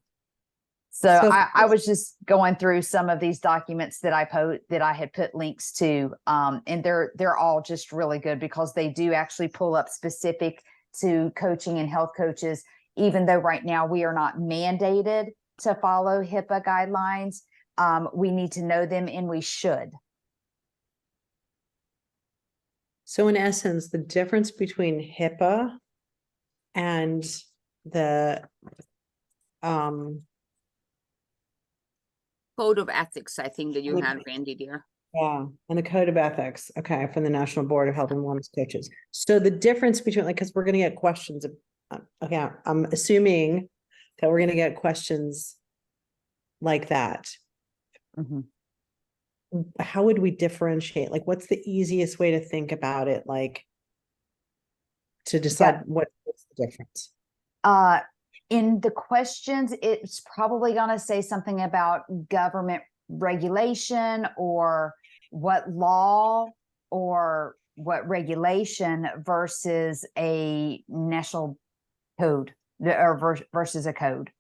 So So- I was just going through some of these documents that I had put links to, and they're all just really good because they do actually pull up specific to coaching and health coaches, even though right now we are not mandated to follow HIPAA guidelines. We need to know them, and we should. So in essence, the difference between HIPAA and the Code of ethics, I think that you Would- had, Randy, dear. yeah, and the code of ethics, okay, from the National Board of Health and Wellness Coaches. So the difference between, like, because we're gonna get questions, okay, I'm assuming that we're gonna get questions like that. Mhm. How would we differentiate? Like, what's the easiest way to think about it? Like, to decide what's the difference? In the questions, it's probably going to say something about government regulation or what law or what regulation versus a national code or versus a code.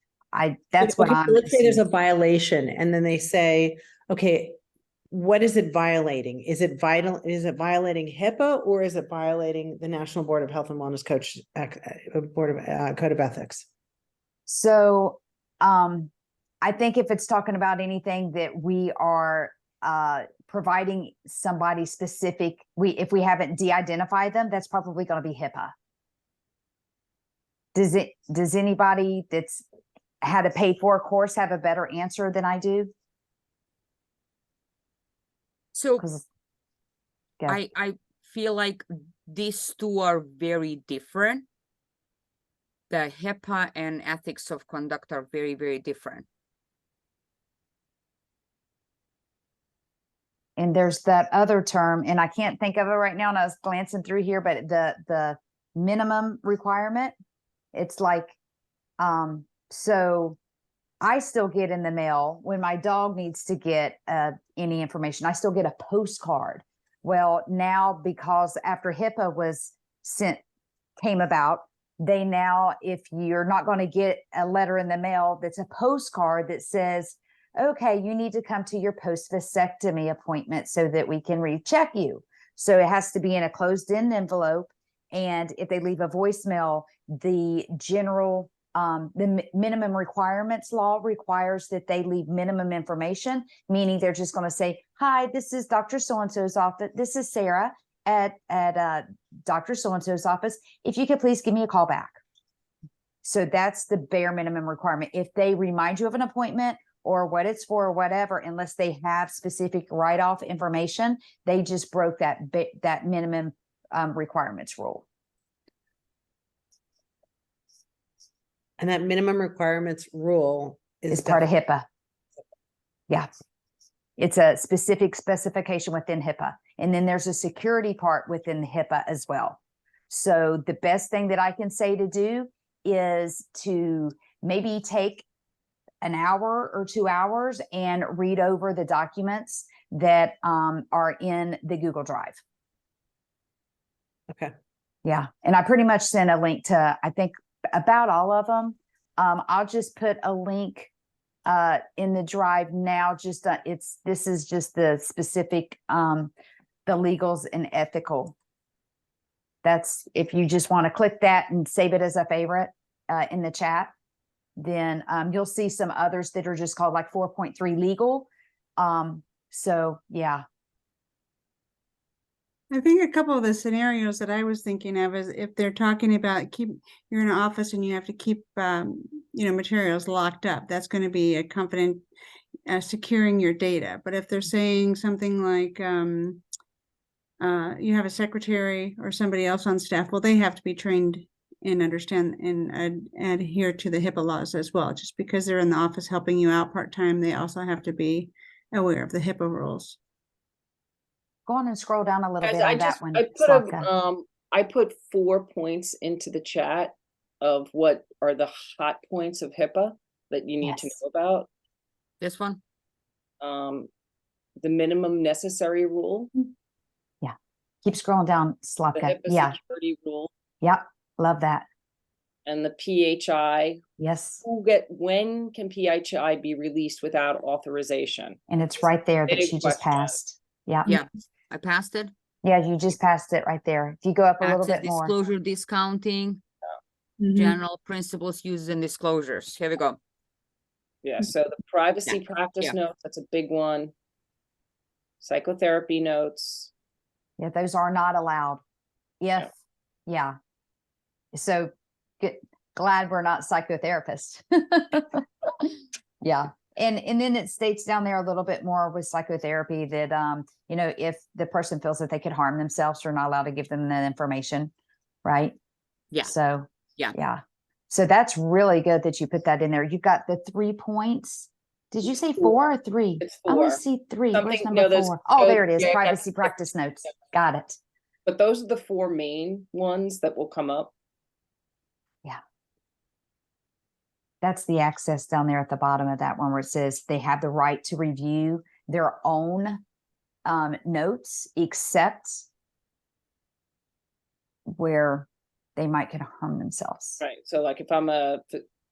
That's what Okay, I'm. so let's say there's a confused. violation and then they say, okay, what is it violating? Is it violating HIPAA or is it violating the National Board of Health and Wellness Board of Code of Ethics? So, I think if it's talking about anything that we are providing somebody specific, if we haven't de-identified them, that's probably going to be HIPAA. Does anybody that's had a paid for course have a better answer than I do? So 'Cause- Go. I feel like these two are very different. The HIPAA and ethics of conduct are very, very different. And there's that other term, and I can't think of it right now, and I was glancing through here, but the minimum requirement, it's like, so I still get in the mail when my dog needs to get any information, I still get a postcard. Well, now because after HIPAA came about, they now, if you're not going to get a letter in the mail, that's a postcard that says, okay, you need to come to your post vasectomy appointment so that we can recheck you. So it has to be in a closed-in envelope. And if they leave a voicemail, the general, the minimum requirements law requires that they leave minimum information, meaning they're just going to say, hi, this is Dr. So-and-so's office. This is Sarah at Dr. So-and-so's office. If you could please give me a call back. So that's the bare minimum requirement. If they remind you of an appointment or what it's for or whatever, unless they have specific write-off information, they just broke that minimum requirements rule. And that minimum requirements rule Is part of HIPAA. Yeah. It's a specific specification within HIPAA. And then there's a security part within HIPAA as well. So the best thing that I can say to do is to maybe take an hour or 2 hours and read over the documents that are in the Google Drive. Okay. Yeah. And I pretty much sent a link to, I think, about all of them. I'll just put a link in the drive now. Just this is just the specific the legals and ethical. That's if you just want to click that and save it as a favorite in the chat, then you'll see some others that are just called like 4.3 legal. So yeah. I think a couple of the scenarios that I was thinking of is if they're talking about you're in an office and you have to keep, materials locked up, that's going to be a confident, securing your data. But if they're saying something like, you have a secretary or somebody else on staff, well, they have to be trained and understand and adhere to the HIPAA laws as well. Just because they're in the office helping you out part-time, they also have to be aware of the HIPAA rules. Go on and scroll down a little Guys, bit on that one. I put 4 points into the chat of what are the hot points of HIPAA that you need to know about. This one? The minimum necessary rule. Yeah. Keep scrolling down, The Slavka. HIPAA Yeah. security rule. Yep. Love that. And the PHI. Yes. When can PHI be released without authorization? And it's right there that Big you just question. passed. Yeah. Yeah, I passed it. Yeah, you just passed it right there. If you go up a little Access, bit more. disclosure, discounting, Mhm. general principles, uses, and disclosures. Here we go. Yeah, so the privacy practice yeah. notes, that's a big one. Psychotherapy notes. Yeah, those are not allowed. Yeah. So glad we're not psychotherapists. Yeah. And then it states down there a little bit more with psychotherapy that, if the person feels that they could harm themselves, we're not allowed to give them that information. Right. Yeah. So, Yeah. Yeah. So that's really good that you put that in there. You've got the 3 points. Did you say 4 or 3? It's I want 4. to see 3. Where's Something- number no, there's 4? Oh, code- there it is. yeah, Privacy yeah. practice notes. Got it. But those are the 4 main ones that will come up. That's the access down there at the bottom of that one where it says they have the right to review their own notes, except where they might could harm themselves. Right, so like if I'm a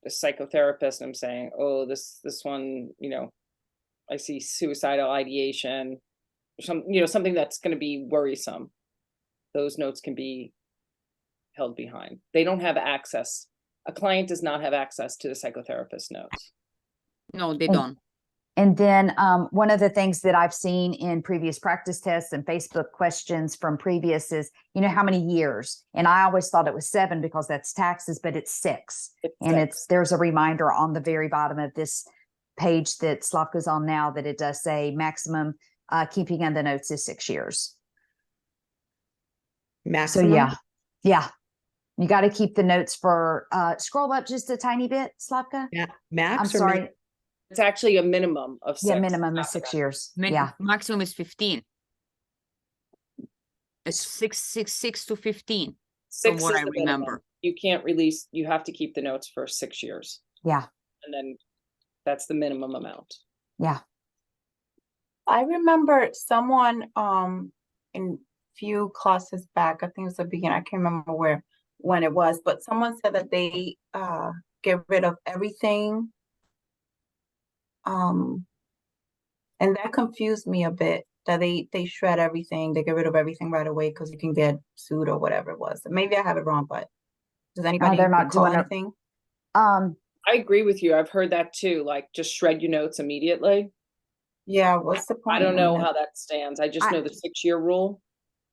psychotherapist, I'm saying, oh, this one, you know, I see suicidal ideation, something that's gonna be worrisome. Those notes can be held behind. They don't have access. A client does not have access to the psychotherapist notes. No, they And- don't. And then one of the things that I've seen in previous practice tests and Facebook questions from previous is, you know, how many years? And I always thought it was 7 because that's taxes, but it's 6. And there's a reminder on the very bottom of this page that Slavka's on now that it does say maximum keeping in the notes is 6 years. So Maximum? yeah. You got to keep the notes for, scroll up just a tiny bit, Slavka. Yeah, I'm max or sorry. It's actually a minimum of 6. Yeah, minimum is 6 years. Yeah. Maximum is 15. It's 6 to 15. From 6 what is I the minimum. remember. You can't release, you have to keep the notes for 6 years. Yeah. And then that's the minimum amount. Yeah. I remember someone in few classes back, I think it was the beginning, I can't remember when it was, but someone said that they get rid of everything. And that confused me a bit, that they shred everything, they get rid of everything right away because you can get sued or whatever it was. Maybe I have it wrong, but does anybody they're not recall doing it. anything? I agree with you. I've heard that too, like just shred your notes immediately. Yeah, what's the point? I don't know how that stands. I just know the 6-year rule.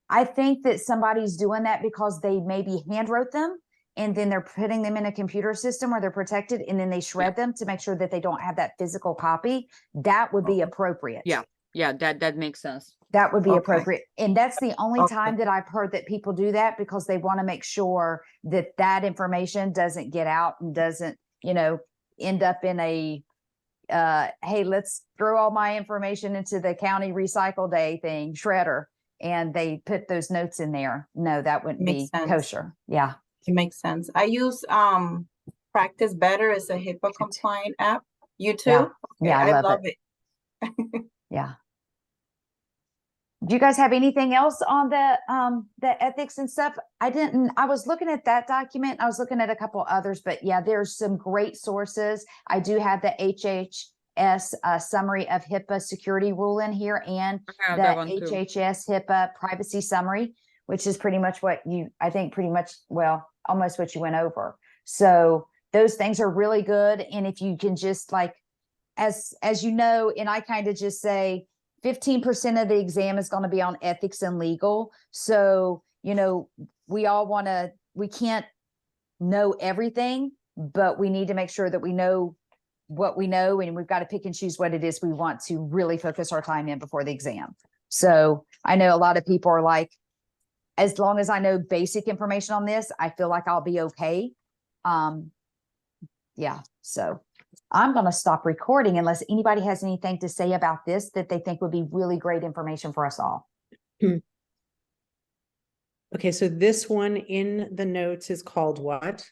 I think that somebody's doing that because they maybe hand wrote them and then they're putting them in a computer system where they're protected and then they shred them to make sure that they don't have that physical copy. That would be appropriate. Yeah. Yeah, that makes sense. That would be Okay. appropriate. And that's the only Okay. time that I've heard that people do that because they want to make sure that that information doesn't get out and doesn't, you know, end up in a, hey, let's throw all my information into the county recycle day thing, shredder. And they put those notes in there. No, that wouldn't Makes be sense. kosher. Yeah. It makes sense. I use Practice Better as a HIPAA compliant app. You too? Yeah. Okay, Yeah, I love it. Yeah. Do you guys have anything else on the ethics and stuff? I was looking at that document. I was looking at a couple others, but yeah, there's some great sources. I do have the HHS summary of HIPAA security rule in here and I have the that one too. HHS HIPAA privacy summary, which is pretty much what almost what you went over. So those things are really good. And if you can just like, as you know, and I kind of just say 15% of the exam is going to be on ethics and legal. So, you know, we can't know everything, but we need to make sure that we know what we know, and we've got to pick and choose what it is we want to really focus our time in before the exam. So I know a lot of people are like, as long as I know basic information on this, I feel like I'll be okay. Yeah, so I'm going to stop recording unless anybody has anything to say about this that they think would be really great information for us all. Okay, so this one in the notes is called what?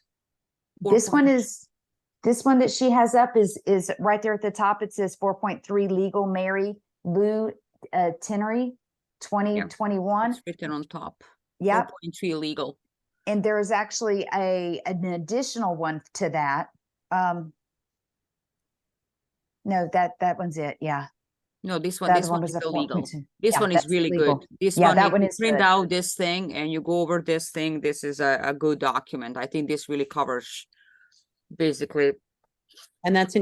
This one that she has up is right there at the top. It says 4.3 legal Mary Lou Tinnery 2021. It's written on top. Yep. 4.3 legal. And there is actually an additional one to that. No, that one's it. Yeah. No, this That one was is a illegal. 4.2. This Yeah, one is that's really legal. good. This Yeah, one, that if one you is print good. out this thing and you go over this thing, this is a good document. I think this really covers basically. And that's in your